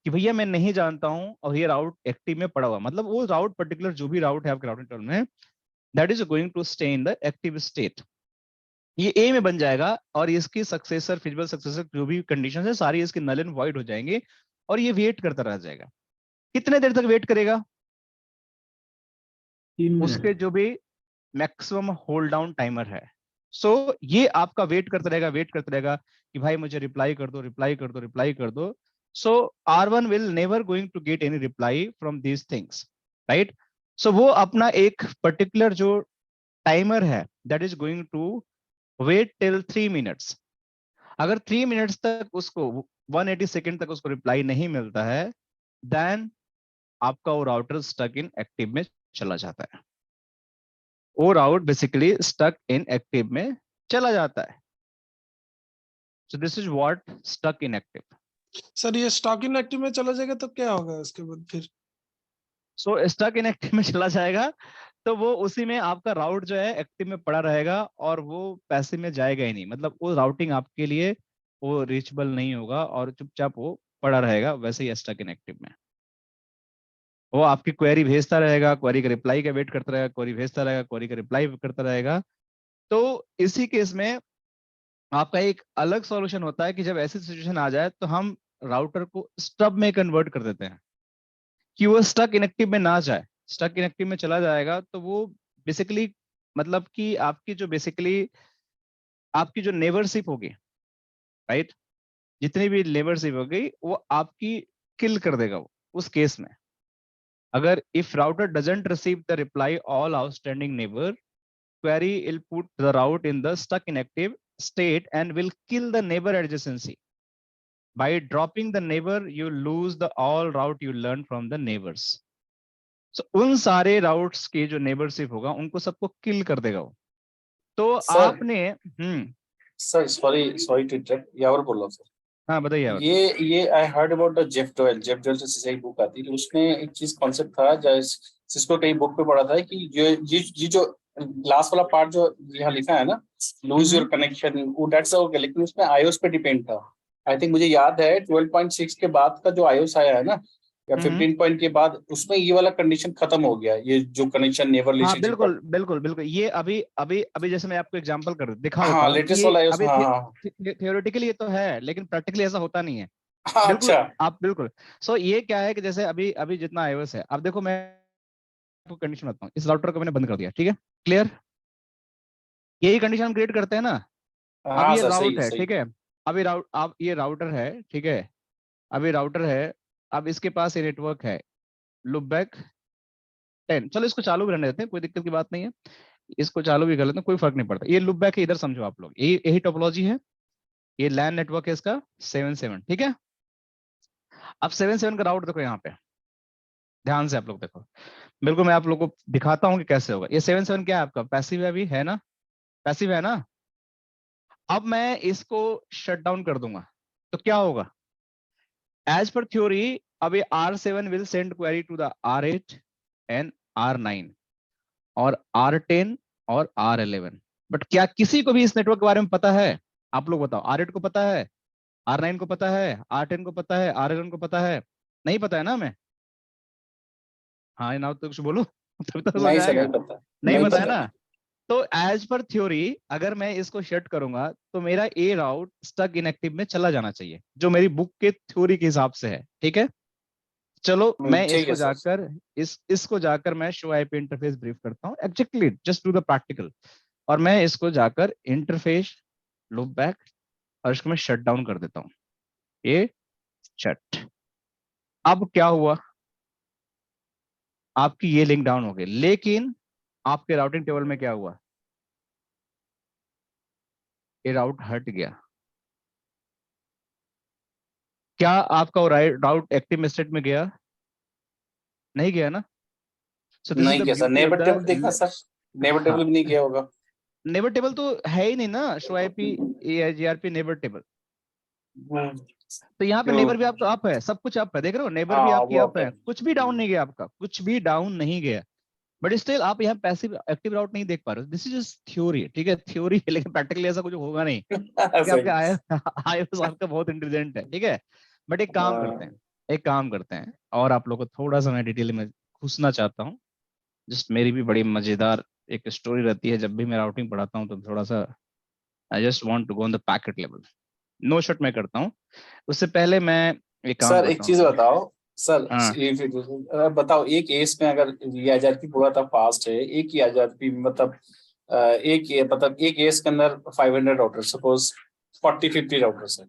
A: कि भैया मैं नहीं जानता हूं और ये राउट एक्टिव में पड़ा हुआ, मतलब वो राउट पर्टिकुलर जो भी राउट है आपके राउटिंग टेबल में, that is going to stay in the active state, ये ए में बन जाएगा, और इसकी सक्सेसर, फिजिबल सक्सेसर जो भी कंडीशन है सारी इसकी नल एंड वॉइड हो जाएंगे, और ये वेट करता रह जाएगा। कितने देर तक वेट करेगा?
F: 3 मिनट।
A: उसके जो भी मैक्सिमम होल्ड डाउन टाइमर है। सो ये आपका वेट करता रहेगा, वेट करता रहेगा कि भाई मुझे रिप्लाई कर दो, रिप्लाई कर दो, रिप्लाई कर दो। So R1 will never going to get any reply from these things, right. So वो अपना एक पर्टिकुलर जो टाइमर है that is going to wait till 3 minutes. अगर 3 मिनट्स तक उसको 180 सेकेंड तक उसको रिप्लाई नहीं मिलता है, देन आपका वो राउटर स्टक इन एक्टिव में चला जाता है, वो route basically stuck in active में चला जाता है। So this is what stuck in active.
E: Sir ये स्टॉक इन एक्टिव में चला जाएगा तो क्या होगा उसके बाद फिर?
A: सो स्टक इन एक्टिव में चला जाएगा तो वो उसी में आपका राउट जो है एक्टिव में पड़ा रहेगा, और वो पैसिव में जाएगा ही नहीं, मतलब वो राउटिंग आपके लिए वो रीचेबल नहीं होगा और चुपचाप वो पड़ा रहेगा वैसे ही स्टक इन एक्टिव में। वो आपकी क्वेरी भेजता रहेगा, क्वेरी का रिप्लाई का वेट करता रहेगा, क्वेरी भेजता रहेगा, क्वेरी का रिप्लाई करता रहेगा। तो इसी केस में आपका एक अलग सॉल्यूशन होता है कि जब ऐसी सिचुएशन आ जाए तो हम राउटर को स्टब में कन्वर्ट कर देते हैं कि वो स्टक इनएक्टिव में ना जाए। स्टक इनएक्टिव में चला जाएगा तो वो बेसिकली मतलब कि आपकी जो बेसिकली आपकी जो नेबरशिप होगी, राइट, जितनी भी नेबरशिप होगी वो आपकी किल कर देगा वो उस केस में। अगर if router doesn't receive the reply all outstanding neighbour, query will put the route in the stuck inactive state and will kill the neighbor adjacency. By dropping the neighbor, you lose the all route you learned from the neighbors. So उन सारे routes के जो neighborship होगा उनको सबको kill कर देगा वो। तो
B: सर
A: आपने
B: सर सॉरी टू इंटरप्ट, यावर बोल रहा हूँ सर।
A: हाँ बताइए और
B: ये I heard about the Jeff dual से सीआई बुक आती है, तो उसमें एक चीज कॉन्सेप्ट था जिसको कहीं बुक पे पढ़ा था कि ये जो लास्ट वाला पार्ट जो यहाँ लिखा है ना, लूज योर कनेक्शन, वो दैट्स ओके, लेकिन उसमें आईओएस पे डिपेंड था। आई थिंक मुझे याद है 12.6 के बाद का जो आईओएस आया है ना, या 15 पॉइंट के बाद, उसमें ये वाला कंडीशन खत्म हो गया, ये जो कनेक्शन नेवर
A: हाँ
B: रिलेशनशिप।
A: बिल्कुल बिल्कुल बिल्कुल, ये अभी अभी अभी जैसे मैं आपको एग्जांपल कर दिखा देता
B: हाँ
A: हूँ,
B: लेटेस्ट
A: ये
B: वाला iOS,
A: अभी
B: हाँ
A: थियोरेटिकली ये तो है, लेकिन प्रैक्टिकली ऐसा होता नहीं है।
B: हाँ।
A: बिल्कुल
B: अच्छा
A: आप बिल्कुल। सो ये क्या है कि जैसे अभी अभी जितना आईओएस है, अब देखो मैं आपको कंडीशन बताता हूँ, इस राउटर को मैंने बंद कर दिया, ठीक है, क्लियर, यही कंडीशन हम क्रिएट करते हैं ना। अब
B: हाँ
A: ये
B: सर,
A: राउट
B: सही
A: है,
B: सही।
A: ठीक है, अभी राउट, अब ये राउटर है, ठीक है, अभी राउटर है, अब इसके पास ये नेटवर्क है, लुप बैक 10, चलो इसको चालू भी रहने देते हैं, कोई दिक्कत की बात नहीं है, इसको चालू भी कर लेते हैं, कोई फर्क नहीं पड़ता। ये लुप बैक है, इधर समझो आप लोग, यही टोपोलॉजी है, ये लैन नेटवर्क है इसका 77, ठीक है। अब 77 का राउट देखो यहाँ पे, ध्यान से आप लोग देखो, बिल्कुल मैं आप लोग को दिखाता हूँ कि कैसे होगा। ये 77 क्या है आपका, पैसिव है, अभी है ना, पैसिव है ना। अब मैं इसको शट डाउन कर दूंगा तो क्या होगा, एज पर थ्योरी अब ये R7 will send query to the R8 and R9 और R10 और R11। बट क्या किसी को भी इस नेटवर्क के बारे में पता है, आप लोग बताओ, R8 को पता है, R9 को पता है, R10 को पता है, R11 को पता है, नहीं पता है ना हमें। हाँ ना तो कुछ बोलो तभी तो समझ
B: नहीं सर,
A: आएगा,
B: नहीं पता,
A: नहीं
B: नहीं
A: पता है
B: पता।
A: ना। तो एज पर थ्योरी अगर मैं इसको शट करूंगा तो मेरा ए राउट स्टक इनएक्टिव में चला जाना चाहिए, जो मेरी बुक के थ्योरी के हिसाब से है, ठीक है। चलो मैं
B: ठीक है
A: इसको
B: सर।
A: जाकर इसको जाकर मैं शो आईपी इंटरफेस ब्रीफ करता हूँ, exactly just do the practical. और मैं इसको जाकर इंटरफेस लूप बैक और इसको मैं शट डाउन कर देता हूँ, ये शट। अब क्या हुआ, आपकी ये लिंक डाउन हो गई, लेकिन आपके राउटिंग टेबल में क्या हुआ, ये राउट हट गया। क्या आपका राउट एक्टिव स्टेट में गया, नहीं गया ना। सो दिस इज
B: नहीं
A: द
B: किया sir,
A: beauty of
B: neighbour table देखना
A: द,
B: सर, नेबर
A: हाँ
B: टेबल भी नहीं किया होगा।
A: नेबर टेबल तो है ही नहीं ना, शो आईपी एजीआरपी नेबर टेबल।
B: हम्म,
A: तो यहाँ पे नेबर भी
B: तो
A: आपका अप है, सब कुछ अप है, देख रहे हो, नेबर भी
B: हाँ
A: आपकी
B: वो
A: अप
B: आप है।
A: है, कुछ भी डाउन नहीं गया आपका, कुछ भी डाउन नहीं गया। बट स्टिल आप यहाँ पैसिव एक्टिव राउट नहीं देख पा रहे हो, दिस इज जस्ट थ्योरी, ठीक है, थ्योरी है, लेकिन प्रैक्टिकली ऐसा कुछ होगा नहीं, क्योंकि आपके
B: सही।
A: आईओएस आपका बहुत इंटेलिजेंट है, ठीक है। बट एक काम करते हैं,
B: हाँ,
A: एक काम करते हैं, और आप लोग को थोड़ा सा मैं डिटेल में घुसना चाहता हूँ। जस्ट मेरी भी बड़ी मजेदार एक स्टोरी रहती है, जब भी मैं राउटिंग पढ़ाता हूँ तो थोड़ा सा I just want to go on the packet level, no shot मैं करता हूँ। उससे पहले मैं एक काम
B: सर एक
A: करता हूँ
B: चीज
A: कि
B: बताओ सर,
A: हाँ
B: ये बताओ, एक एस में अगर ये आजादी पूरा था फास्ट है, एक ही आजादी मतलब एक एस के अंदर 500 राउटर, सपोज 40-50 राउटर्स है।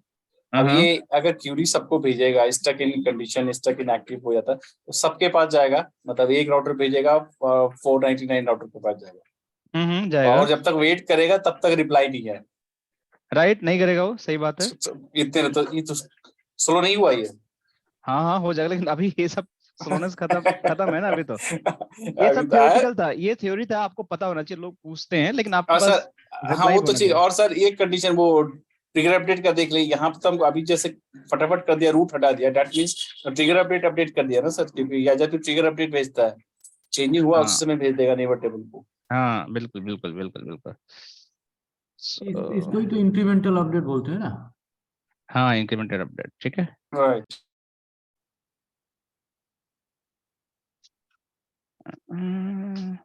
B: अब
A: हाँ
B: ये अगर क्यूरी सबको भेजेगा, stuck in condition, stuck in active हो जाता है, तो सबके पास जाएगा, मतलब एक राउटर भेजेगा 499 राउटर के पास जाएगा,
A: जाएगा,
B: और जब तक वेट करेगा तब तक रिप्लाई नहीं है।
A: राइट, नहीं करेगा वो, सही बात है।
B: इतने तो ये तो स्लो नहीं हुआ ये।
A: हाँ हाँ हो जाएगा, लेकिन अभी ये सब स्लोनेस खत्म खत्म है ना अभी तो। ये
B: अभी
A: सब
B: तो आया।
A: थियोरेटिकल था, ये थ्योरी था, आपको पता होना चाहिए, लोग पूछते हैं लेकिन आपके
B: और
A: पास
B: सर, हाँ
A: रिप्लाई
B: वो
A: भी
B: तो
A: होना
B: चीज,
A: चाहिए।
B: और सर एक कंडीशन वो ट्रिगर अपडेट का देख ले, यहाँ पे तो हमको अभी जैसे फटाफट कर दिया, रूट हटा दिया, that means trigger update update कर दिया ना सर, क्योंकि या जब ट्रिगर अपडेट भेजता है, चेंजिंग हुआ
A: हाँ
B: उसी समय भेज देगा नेबर टेबल को।
A: हाँ बिल्कुल बिल्कुल बिल्कुल बिल्कुल।
F: इसको ही
A: So,
F: तो इंक्रीमेंटल अपडेट बोलते हैं ना।
A: हाँ इंक्रीमेंटेड अपडेट, ठीक है।
B: राइट।
A: हम्म,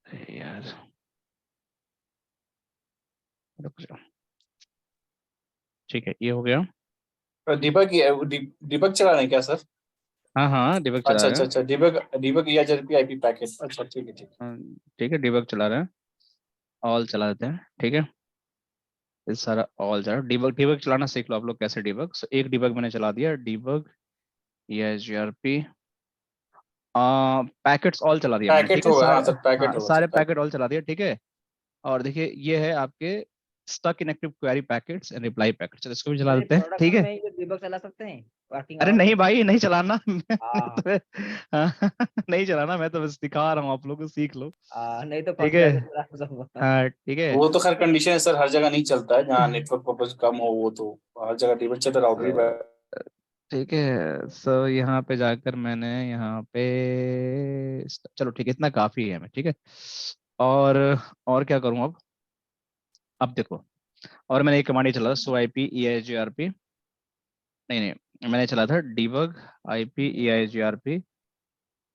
A: अरे यार रुक जाओ, ठीक है ये हो गया।
B: डिबग डिबग चला रहे हैं क्या सर?
A: हाँ हाँ डिबग चला
B: अच्छा
A: रहे
B: अच्छा
A: हैं।
B: अच्छा, डिबग डिबग या जरूरी आईपी पैकेज, अच्छा ठीक है ठीक है।
A: हाँ, ठीक है डिबग चला रहे हैं, ऑल चला देते हैं, ठीक है। इस सारा ऑल चला, डिबग डिबग चलाना सीख लो आप लोग, कैसे डिबग। सो एक डिबग मैंने चला दिया, डिबग ये जीआरपी पैकेट्स ऑल चला दिया मैंने,
B: पैकेट
A: ठीक है,
B: होगा, हाँ
A: सारे,
B: सर पैकेट
A: हाँ
B: होगा
A: सारे
B: सर,
A: पैकेट ऑल चला दिया, ठीक है। और देखिए ये है आपके stuck inactive query packets and reply packets. चलो इसको भी चला
D: सर, ये
A: देते हैं, ठीक
D: प्रोडक्शन
A: है।
D: में ये डिबग चला सकते हैं वर्किंग
A: अरे
D: आवर
A: नहीं
D: में?
A: भाई, नहीं चलाना मैं
D: हाँ
A: तो नहीं चलाना, मैं तो बस दिखा रहा हूँ, आप लोग को सीख लो,
D: नहीं तो
A: ठीक
D: फंस
A: है।
D: जाएगा पूरा सब।
A: हाँ ठीक है।
B: वो तो खैर कंडीशन है सर, हर जगह नहीं चलता है, जहाँ नेटवर्क पर्पज कम हो वो तो हर जगह टेबल चलता, राउटर ही
A: ठीक है, सो यहाँ पे जाकर मैंने यहाँ पे, चलो ठीक है, इतना काफी है मैं, ठीक है। और क्या करूँ अब देखो, और मैंने एक कमांड ही चला, सो IP EIGRP, नहीं मैंने चला था debug IP EIGRP,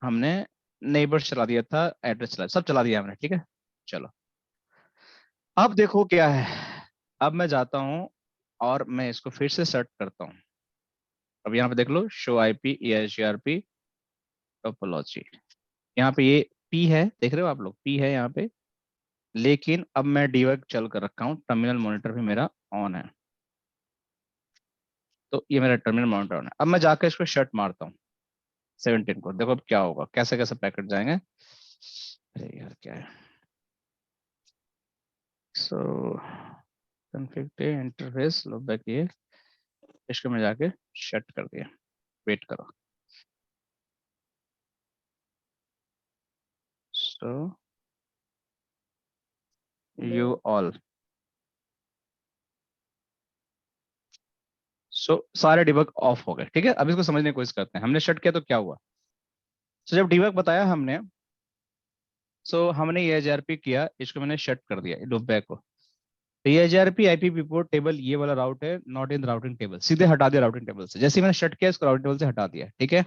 A: हमने नेबर्स चला दिया था, एड्रेस चला, सब चला दिया हमने, ठीक है। चलो अब देखो क्या है, अब मैं जाता हूँ और मैं इसको फिर से सर्च करता हूँ। अब यहाँ पे देख लो, शो IP EIGRP टोपोलॉजी, यहाँ पे ये P है, देख रहे हो आप लोग, P है यहाँ पे, लेकिन अब मैं डीबग चल कर रखा हूँ, टर्मिनल मॉनिटर भी मेरा ऑन है, तो ये मेरा टर्मिनल मॉनिटर ऑन है। अब मैं जाकर इसको शट मारता हूँ 17 को, देखो अब क्या होगा, कैसे कैसे पैकेट जाएंगे। अरे यार क्या है, सो कॉन्फ़िग इंटरफेस लो बैक, ये इसको मैं जाके शट कर दिया, वेट करो। सो यू ऑल, सारे डिबग ऑफ हो गए, ठीक है। अब इसको समझने की कोशिश करते हैं, हमने शट किया तो क्या हुआ। जब डिबग बताया हमने, हमने EIGRP किया, इसको मैंने शट कर दिया लूप बैक को। EIGRP IP पोर्ट टेबल ये वाला राउट है, नॉट इन राउटिंग टेबल, सीधे हटा दिया राउटिंग टेबल से, जैसे ही मैंने शट किया इसको राउटिंग टेबल से हटा दिया, ठीक है।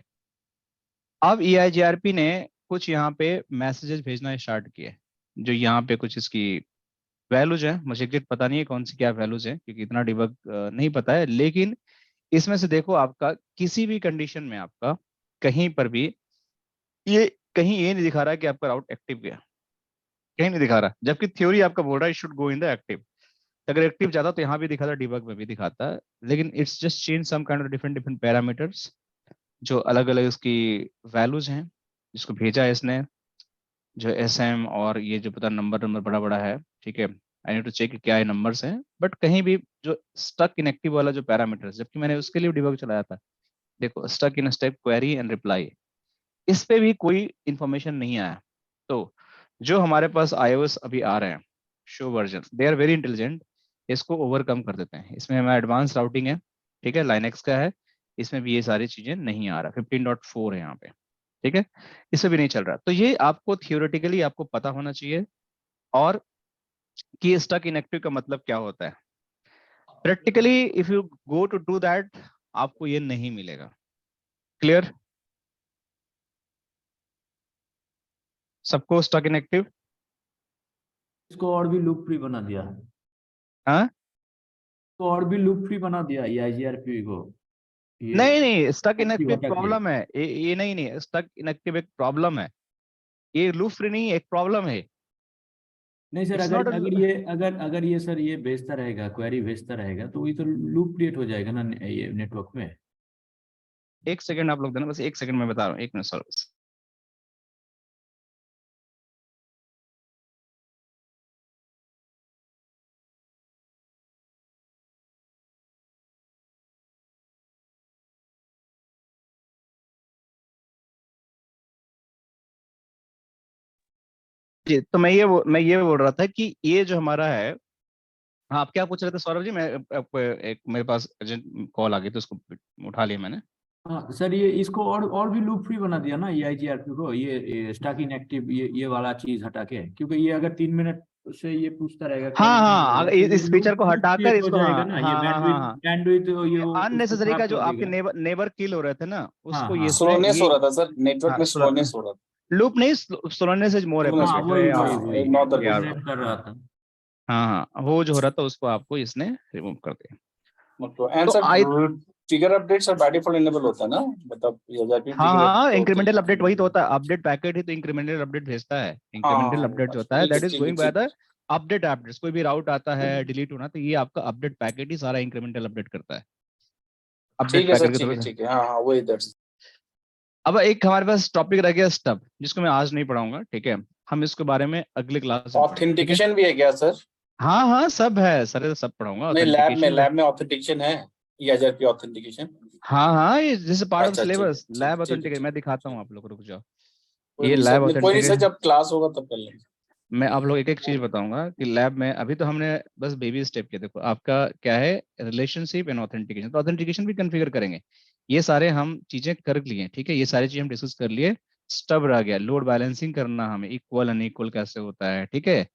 A: अब EIGRP ने कुछ यहाँ पे मैसेजेस भेजना स्टार्ट किए, जो यहाँ पे कुछ इसकी वैल्यूज है, मुझे एग्जैक्ट पता नहीं है कौन सी क्या वैल्यूज है, क्योंकि इतना डिबग नहीं पता है, लेकिन इसमें से देखो आपका किसी भी कंडीशन में आपका कहीं पर भी कहीं ये नहीं दिखा रहा है कि आपका राउट एक्टिव गया, कहीं नहीं दिखा रहा, जबकि थ्योरी आपका बोल रहा है should go in the active. अगर एक्टिव जाता तो यहाँ भी दिखाता, डिबग में भी दिखाता है, लेकिन it's just change some kind of different different parameters, जो अलग अलग इसकी वैल्यूज हैं, जिसको भेजा है इसने, जो SM और ये जो पता नंबर नंबर बड़ा बड़ा है, ठीक है। आई नीड टू चेक क्या है नंबर्स हैं, बट कहीं भी जो स्टक इनएक्टिव वाला जो पैरामीटर्स, जबकि मैंने उसके लिए डिबग चलाया था, देखो stuck in step query and reply, इस पे भी कोई इंफॉर्मेशन नहीं आया। तो जो हमारे पास iOS अभी आ रहे हैं show version, they are very intelligent, इसको ओवरकम कर देते हैं। इसमें हमारा एडवांस राउटिंग है, ठीक है, लाइनक्स का है, इसमें भी ये सारी चीजें नहीं आ रहा, 15.4 है यहाँ पे, ठीक है, इसमें भी नहीं चल रहा। तो ये आपको थियोरेटिकली आपको पता होना चाहिए, और कि स्टक इनएक्टिव का मतलब क्या होता है। Practically if you go to do that, आपको ये नहीं मिलेगा। क्लियर सबको स्टक इनएक्टिव?
F: इसको और भी लूप फ्री बना दिया,
A: हाँ
F: तो और भी लूप फ्री बना दिया EIGRP को। ये
A: नहीं, स्टक
F: active
A: इनएक्टिव
F: हटा के।
A: प्रॉब्लम है ये नहीं, स्टक इनएक्टिव एक प्रॉब्लम है, ये लूप फ्री नहीं, एक प्रॉब्लम है।
F: नहीं सर,
A: इट्स
F: अगर
A: नॉट,
F: अगर ये अगर ये सर ये भेजता रहेगा, क्वेरी भेजता रहेगा, तो ये तो लूप क्रिएट हो जाएगा ना ये नेटवर्क में।
A: एक सेकंड आप लोग देना, बस एक सेकंड में बता रहा हूँ, एक मिनट सर। जी, तो मैं ये बोल रहा था कि ये जो हमारा है, हाँ आप क्या पूछ रहे थे सौरभ जी, मैं आपको एक मेरे पास अर्जेंट कॉल आ गई तो उसको उठा लिया मैंने।
F: हाँ सर, ये इसको और भी लूप फ्री बना दिया ना EIGRP को, ये स्टक इनएक्टिव ये वाला चीज हटा के, क्योंकि ये अगर 3 मिनट से ये पूछता रहेगा,
A: हाँ
F: query नहीं
A: हाँ,
F: करेगा,
A: अगर
F: तो ये
A: इस फीचर को
F: लूप
A: हटाकर
F: क्रिएट हो
A: इसको,
F: जाएगा
A: हाँ
F: ना, ये
A: हाँ हाँ
F: बैंडविड्थ
A: हाँ,
F: बैंडविड्थ ये वो उसको
A: अननेसेसरी का
F: खराब
A: जो
F: कर
A: आपके
F: देगा।
A: नेबर किल हो रहे थे ना,
F: हाँ
A: उसको
F: हाँ
A: इसने
B: स्लोनेस हो
A: ये,
B: रहा था सर, नेटवर्क
A: हाँ
B: में स्लोनेस हो रहा था।
A: लूप नहीं, स्लोनेस इज मोर
B: स्लोनेस
F: हाँ,
B: हो
A: अप्रोप्रिएट,
F: वही
B: रहा
F: वही
B: था,
F: वही
B: नॉट द
A: यार,
F: जनरेट कर रहा था।
A: हाँ हाँ, वो जो हो रहा था उसको आपको इसने रिमूव कर दिया।
B: एंड
A: तो
B: सर
A: आई,
B: ट्रिगर अपडेट्स और बाय डिफॉल्ट इनेबल होता है ना, मतलब EIGRP
A: हाँ
B: ट्रिगर
A: हाँ,
B: होते
A: इंक्रीमेंटल
B: हैं।
A: अपडेट वही तो होता है, अपडेट पैकेट ही तो इंक्रीमेंटल अपडेट भेजता है। इंक्रीमेंटल
B: हाँ
A: अपडेट जो होता है
B: ठीक है
A: दैट इज
B: ठीक है
A: गोइंग बाय
B: ठीक है।
A: द अपडेट्स, कोई भी राउट आता है डिलीट होना, तो ये आपका अपडेट पैकेट ही सारा इंक्रीमेंटल अपडेट करता है, अपडेट
B: ठीक है सर,
A: पैकेट के
B: ठीक
A: थ्रू
B: है
A: से।
B: ठीक है, हाँ हाँ वही दैट्स।
A: अब एक हमारे पास टॉपिक रह गया स्टब, जिसको मैं आज नहीं पढ़ाऊंगा, ठीक है, हम इसके बारे में अगले क्लास में पढ़ेंगे, ठीक है।
B: ऑथेंटिकेशन भी है क्या सर?
A: हाँ हाँ सब है सर, सब पढ़ाऊंगा।
B: नहीं,
A: ऑथेंटिकेशन
B: लैब में ऑथेंटिकेशन है, EIGRP ऑथेंटिकेशन।
A: हाँ हाँ, ये जैसे पार्ट ऑफ
B: अच्छा, ठीक है,
A: सिलेबस
B: ठीक
A: लैब
B: है, ठीक है,
A: ऑथेंटिकेशन,
B: ठीक
A: मैं दिखाता
B: है,
A: हूँ
B: ठीक।
A: आप लोग को, रुक जाओ।
B: कोई
A: ये
B: नहीं सर,
A: लैब
B: कोई नहीं सर,
A: ऑथेंटिकेशन
B: जब क्लास होगा तब कर लेंगे।
A: मैं आप लोग एक एक चीज बताऊंगा कि लैब में अभी तो हमने बस बेबी स्टेप किया। देखो आपका क्या है, रिलेशनशिप एंड ऑथेंटिकेशन, तो ऑथेंटिकेशन भी कॉन्फ़िगर करेंगे। ये सारे हम चीजें कर लिए, ठीक है, ये सारी चीजें हम डिस्कस कर लिए। स्टब रह गया, लोड बैलेंसिंग करना, हमें इक्वल अनइक्वल कैसे होता है, ठीक है,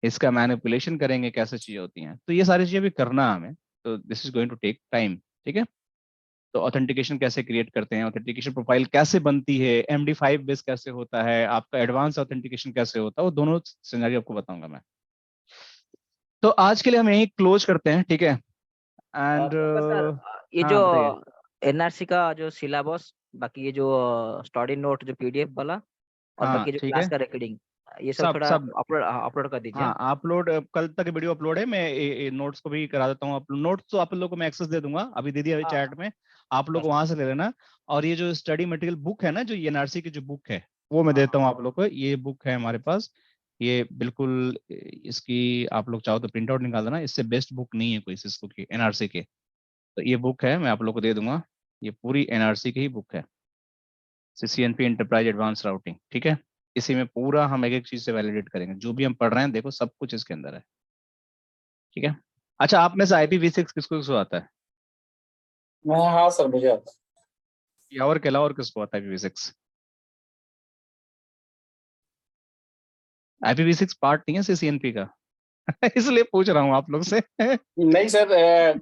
A: इसका मैनिपुलेशन करेंगे, कैसे चीजें होती हैं, तो ये सारी चीजें भी करना है हमें। तो this is going to take time, ठीक है। तो ऑथेंटिकेशन कैसे क्रिएट करते हैं, ऑथेंटिकेशन प्रोफाइल कैसे बनती है, MD5 बेस कैसे होता है, आपका एडवांस ऑथेंटिकेशन कैसे होता है, वो दोनों सिनेरियो आपको बताऊंगा मैं। तो आज के लिए हम यही क्लोज करते हैं, ठीक है। एंड
D: प्रोफेसर, ये जो
A: हाँ बताइए।
D: एनआरसी का जो सिलेबस, बाकी ये जो स्टडी नोट जो पीडीएफ वाला, और
A: हाँ
D: बाकी जो
A: ठीक
D: क्लास
A: है,
D: का रिकॉर्डिंग, ये सब
A: सब
D: थोड़ा
A: सब
D: अपलोड अपलोड कर दीजिए।
A: हाँ अपलोड, कल तक वीडियो अपलोड है, मैं नोट्स को भी करा देता हूँ अपलोड। नोट्स तो आप लोगों को मैं एक्सेस दे दूंगा, अभी दे दिया
D: हाँ,
A: चैट में, आप लोग
D: बस।
A: वहां से ले लेना। और ये जो स्टडी मटेरियल बुक है ना, जो एनआरसी की जो बुक है, वो मैं
D: हाँ,
A: देता हूँ आप लोग को। ये बुक है हमारे पास, ये बिल्कुल इसकी आप लोग चाहो तो प्रिंट आउट निकाल देना, इससे बेस्ट बुक नहीं है कोई सिस्को की एनआरसी के। तो ये बुक है, मैं आप लोग को दे दूंगा, ये पूरी एनआरसी की ही बुक है, CCNP एंटरप्राइज एडवांस राउटिंग, ठीक है। इसी में पूरा हम एक एक चीज से वैलिडेट करेंगे, जो भी हम पढ़ रहे हैं देखो सब कुछ इसके अंदर है, ठीक है। अच्छा, आप में से IPv6 किसको किसको आता है?
B: हाँ सर, मुझे आता है।
A: या और के अलावा और किसको आता है IPv6? IPv6 पार्ट नहीं है CCNP का इसलिए पूछ रहा हूँ आप लोग से
B: नहीं सर,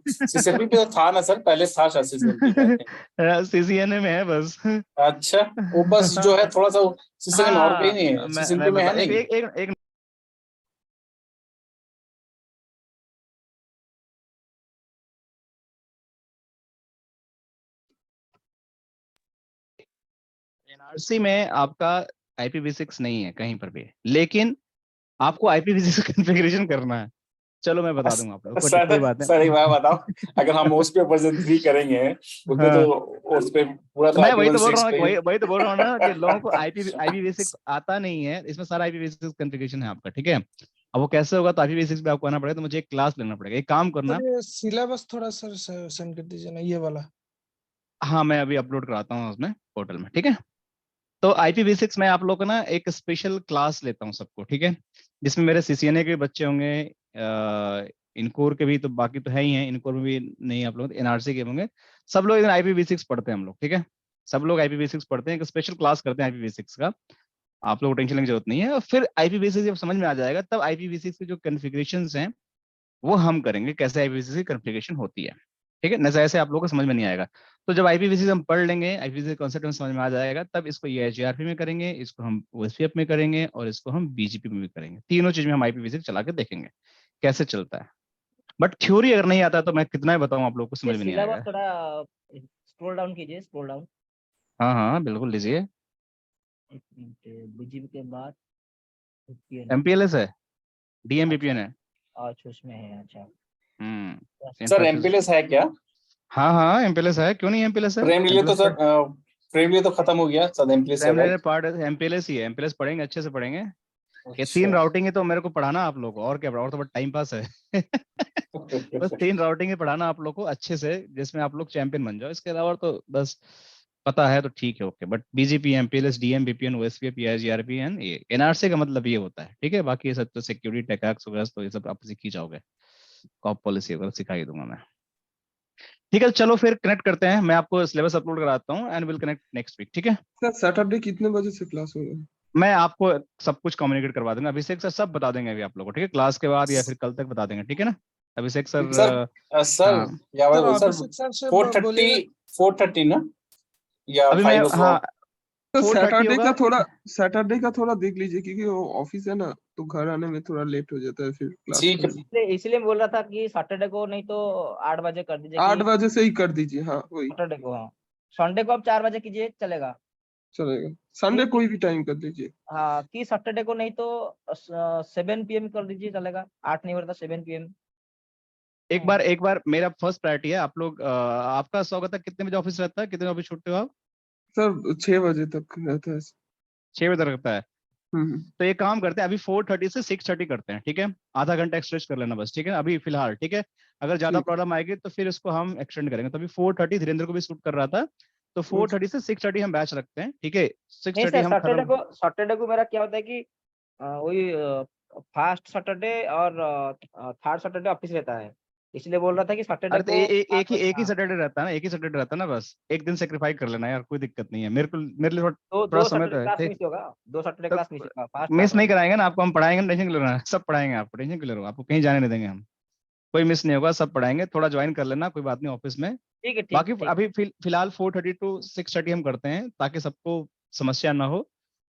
B: CCNP पे तो था ना सर, पहले था शायद CCNP का, I think।
A: CCNA में है बस
B: अच्छा, वो बस जो है थोड़ा सा CCNA में, और कहीं नहीं है,
A: हाँ
B: CCNP
A: मैं
B: में है
A: बता,
B: नहीं।
A: एक एनआरसी में आपका IPv6 नहीं है कहीं पर भी, लेकिन आपको IPv6 कॉन्फ़िगरेशन करना है। चलो मैं बता दूंगा आप लोग को, कोई
B: सर
A: बात
B: सर एक बात
A: नहीं
B: बताओ, अगर हम उस पे वर्जन 3 करेंगे उसमें तो,
A: हाँ,
B: उस पे पूरा तो
A: मैं वही तो बोल रहा
B: IPv6
A: हूँ,
B: पे
A: वही तो बोल रहा हूँ ना कि लोगों को IPv6 आता नहीं है, इसमें सारा IPv6 कॉन्फ़िगरेशन है आपका, ठीक है। अब वो कैसे होगा, तो IPv6 पे आपको आना पड़ेगा, तो मुझे एक क्लास लेना पड़ेगा, एक काम करना।
E: सर ये सिलेबस थोड़ा सर सेंड कर दीजिए ना, ये वाला।
A: हाँ मैं अभी अपलोड कराता हूँ उसमें पोर्टल में, ठीक है। तो IPv6 में आप लोग को ना एक स्पेशल क्लास लेता हूँ सबको, ठीक है, जिसमें मेरे CCNA के बच्चे होंगे, इनकोर के भी, तो बाकी तो है ही हैं, इनकोर में भी नहीं आप लोग, NRC के होंगे, सब लोग इधर IPv6 पढ़ते हैं हम लोग, ठीक है। सब लोग IPv6 पढ़ते हैं, एक स्पेशल क्लास करते हैं IPv6 का, आप लोग को टेंशन लेने की जरूरत नहीं है। और फिर IPv6 जब समझ में आ जाएगा, तब IPv6 के जो कॉन्फ़िगरेशंस हैं वो हम करेंगे, कैसे IPv6 की कॉन्फ़िगरेशन होती है, ठीक है ना। जैसे आप लोगों को समझ में नहीं आएगा, तो जब IPv6 हम पढ़ लेंगे, IPv6 कॉन्सेप्ट में समझ में आ जाएगा, तब इसको EIGRP में करेंगे, इसको हम OSPF में करेंगे, और इसको हम BGP में भी करेंगे। तीनों चीज में हम IPv6 चला के देखेंगे कैसे चलता है। बट थ्योरी अगर नहीं आता तो मैं कितना ही बताऊं, आप लोगों को
D: ये
A: समझ में नहीं
D: सिलेबस
A: आएगा।
D: थोड़ा स्क्रॉल डाउन कीजिए, स्क्रॉल डाउन।
A: हाँ हाँ बिल्कुल लीजिए।
D: एक मिनट, बीजीपी के बाद VPN।
A: MPLS है,
D: अच्छा,
A: DMVPN है।
D: अच्छा उसमें है, अच्छा।
B: Sir
A: infrastructure.
B: MPLS है क्या?
A: हाँ हाँ MPLS है, क्यों नहीं MPLS है,
B: फ्रेम रिले तो
A: MPLS
B: सर, फ्रेम रिले तो खत्म हो गया सर, MPLS है
A: प्राइमरी
B: राइट?
A: पार्ट MPLS ही है, MPLS पढ़ेंगे अच्छे से पढ़ेंगे। ये
B: अच्छा
A: 3 राउटिंग है तो मेरे को पढ़ाना आप लोगों को, और क्या और तो बस टाइम पास है बस 3 राउटिंग ही पढ़ाना आप लोग को अच्छे से, जिसमें आप लोग चैंपियन बन जाओ। इसके अलावा तो बस पता है तो ठीक है, okay. But BGP MPLS DM VPN OSPF EIGRP and ये NRC का मतलब ये होता है, ठीक है। बाकी ये सब तो सिक्योरिटी टेकैक्स वगैरह तो ये सब आप सीख ही जाओगे, कॉप पॉलिसी वगैरह सिखा ही दूंगा मैं। ठीक है चलो फिर कनेक्ट करते हैं, मैं आपको सिलेबस अपलोड कराता हूँ and will connect next week, ठीक है।
C: सर सैटरडे कितने बजे से क्लास होगा?
A: मैं आपको सब कुछ कम्युनिकेट करवा दूंगा, अभिषेक सर सब बता देंगे अभी आप लोगों को, ठीक है, क्लास के बाद या फिर कल तक बता देंगे, ठीक है ना अभिषेक सर।
B: सर। सर
A: हाँ
B: या
E: सर
B: सर
E: अभिषेक सर से
B: 4:30,
E: बोलिएगा।
B: 4:30 ना, या
A: अभी मैं
B: 5 o'clock?
A: हाँ
C: तो
A: 4:30 होगा।
C: सैटरडे का थोड़ा देख लीजिए, क्योंकि वो ऑफिस है ना, तो घर आने में थोड़ा लेट हो जाता है फिर क्लास
B: ठीक है।
C: करने में।
D: इसलिए बोल रहा था कि सैटरडे को नहीं तो 8 बजे कर दीजिए,
C: 8
D: कि
C: बजे से ही कर दीजिए, हाँ वही
D: सैटरडे को, हाँ। संडे को आप 4 बजे कीजिए, चलेगा।
C: चलेगा। संडे
D: ठीक।
C: कोई भी टाइम कर दीजिए।
D: हाँ, कि सैटरडे को नहीं तो 7 PM कर दीजिए, चलेगा। 8 नहीं बरता 7 PM।
A: एक बार मेरा फर्स्ट प्रायोरिटी है आप लोग, आपका स्वागत है, कितने बजे ऑफिस रहता है, कितने बजे ऑफिस छूटते हो आप?
C: सर 6 बजे तक रहता है।
A: 6 बजे तक रहता है। तो एक काम करते हैं, अभी 4:30 से 6:30 करते हैं, ठीक है? आधा घंटा एक्सटेंड कर लेना बस, ठीक है? अभी फिलहाल, ठीक है? अगर ज्यादा
C: ठीक।
A: प्रॉब्लम आएगी तो फिर इसको हम एक्सटेंड करेंगे। तो अभी 4:30 धीरेन्द्र को भी सूट कर रहा था, तो 4:30 से 6:30 हम बैच रखते हैं, ठीक है?
D: नहीं
A: 6:30
D: सर,
A: हम खत्म।
D: सैटरडे को मेरा क्या होता है कि वही फर्स्ट सैटरडे और थर्ड सैटरडे ऑफिस रहता है, इसलिए बोल रहा था कि सैटरडे
A: अरे तो
D: को
A: एक ही सैटरडे रहता है ना, एक ही सैटरडे रहता है ना, बस एक दिन सेक्रीफाई कर लेना यार, कोई दिक्कत नहीं है। मेरे लिए
D: दो
A: थोड़ा
D: दो
A: समय तो
D: सैटरडे क्लास
A: है।
D: मिस होगा, 2 सैटरडे
A: तो
D: क्लास मिस होगा, फर्स्ट
A: मिस
D: थर्ड
A: नहीं
D: वाला।
A: कराएंगे ना आपको, हम पढ़ाएंगे ना, टेंशन क्यों ले रहे हैं? सब पढ़ाएंगे आपको, टेंशन क्यों ले रहे हो? आपको कहीं जाने नहीं देंगे हम, कोई मिस नहीं होगा, सब पढ़ाएंगे। थोड़ा ज्वाइन कर लेना, कोई बात नहीं ऑफिस में।
D: ठीक है, ठीक
A: बाकी
D: ठीक।
A: अभी फिलहाल 4:30 to 6:30 हम करते हैं, ताकि सबको समस्या ना हो,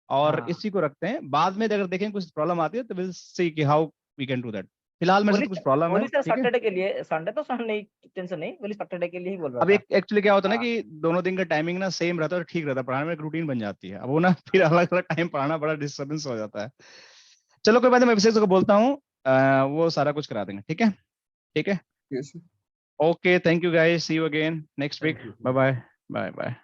A: और
D: हाँ।
A: इसी को रखते हैं। बाद में अगर देखें कुछ प्रॉब्लम आती है तो विल सी कि how we can do that. फिलहाल मेरे
D: बोली
A: साथ कुछ प्रॉब्लम है,
D: बोली सर
A: ठीक है?
D: सैटरडे के लिए, संडे तो संडे नहीं, टेंशन नहीं, बोली सैटरडे के लिए ही बोल रहा
A: अब
D: था।
A: एक एक्चुअली क्या होता है ना
D: हाँ।
A: कि दोनों दिन का टाइमिंग ना सेम रहता है और ठीक रहता है, पढ़ाने में एक रूटीन बन जाती है। अब वो ना फिर अलग अलग टाइम पढ़ाना बड़ा डिस्टर्बेंस हो जाता है। चलो कोई बात नहीं, मैं अभिषेक को बोलता हूँ, वो सारा कुछ करा देंगे, ठीक है? ठीक है,
C: yes.
A: Okay, thank you guys, see you again next week,
F: Thank you.
A: Bye bye, bye bye.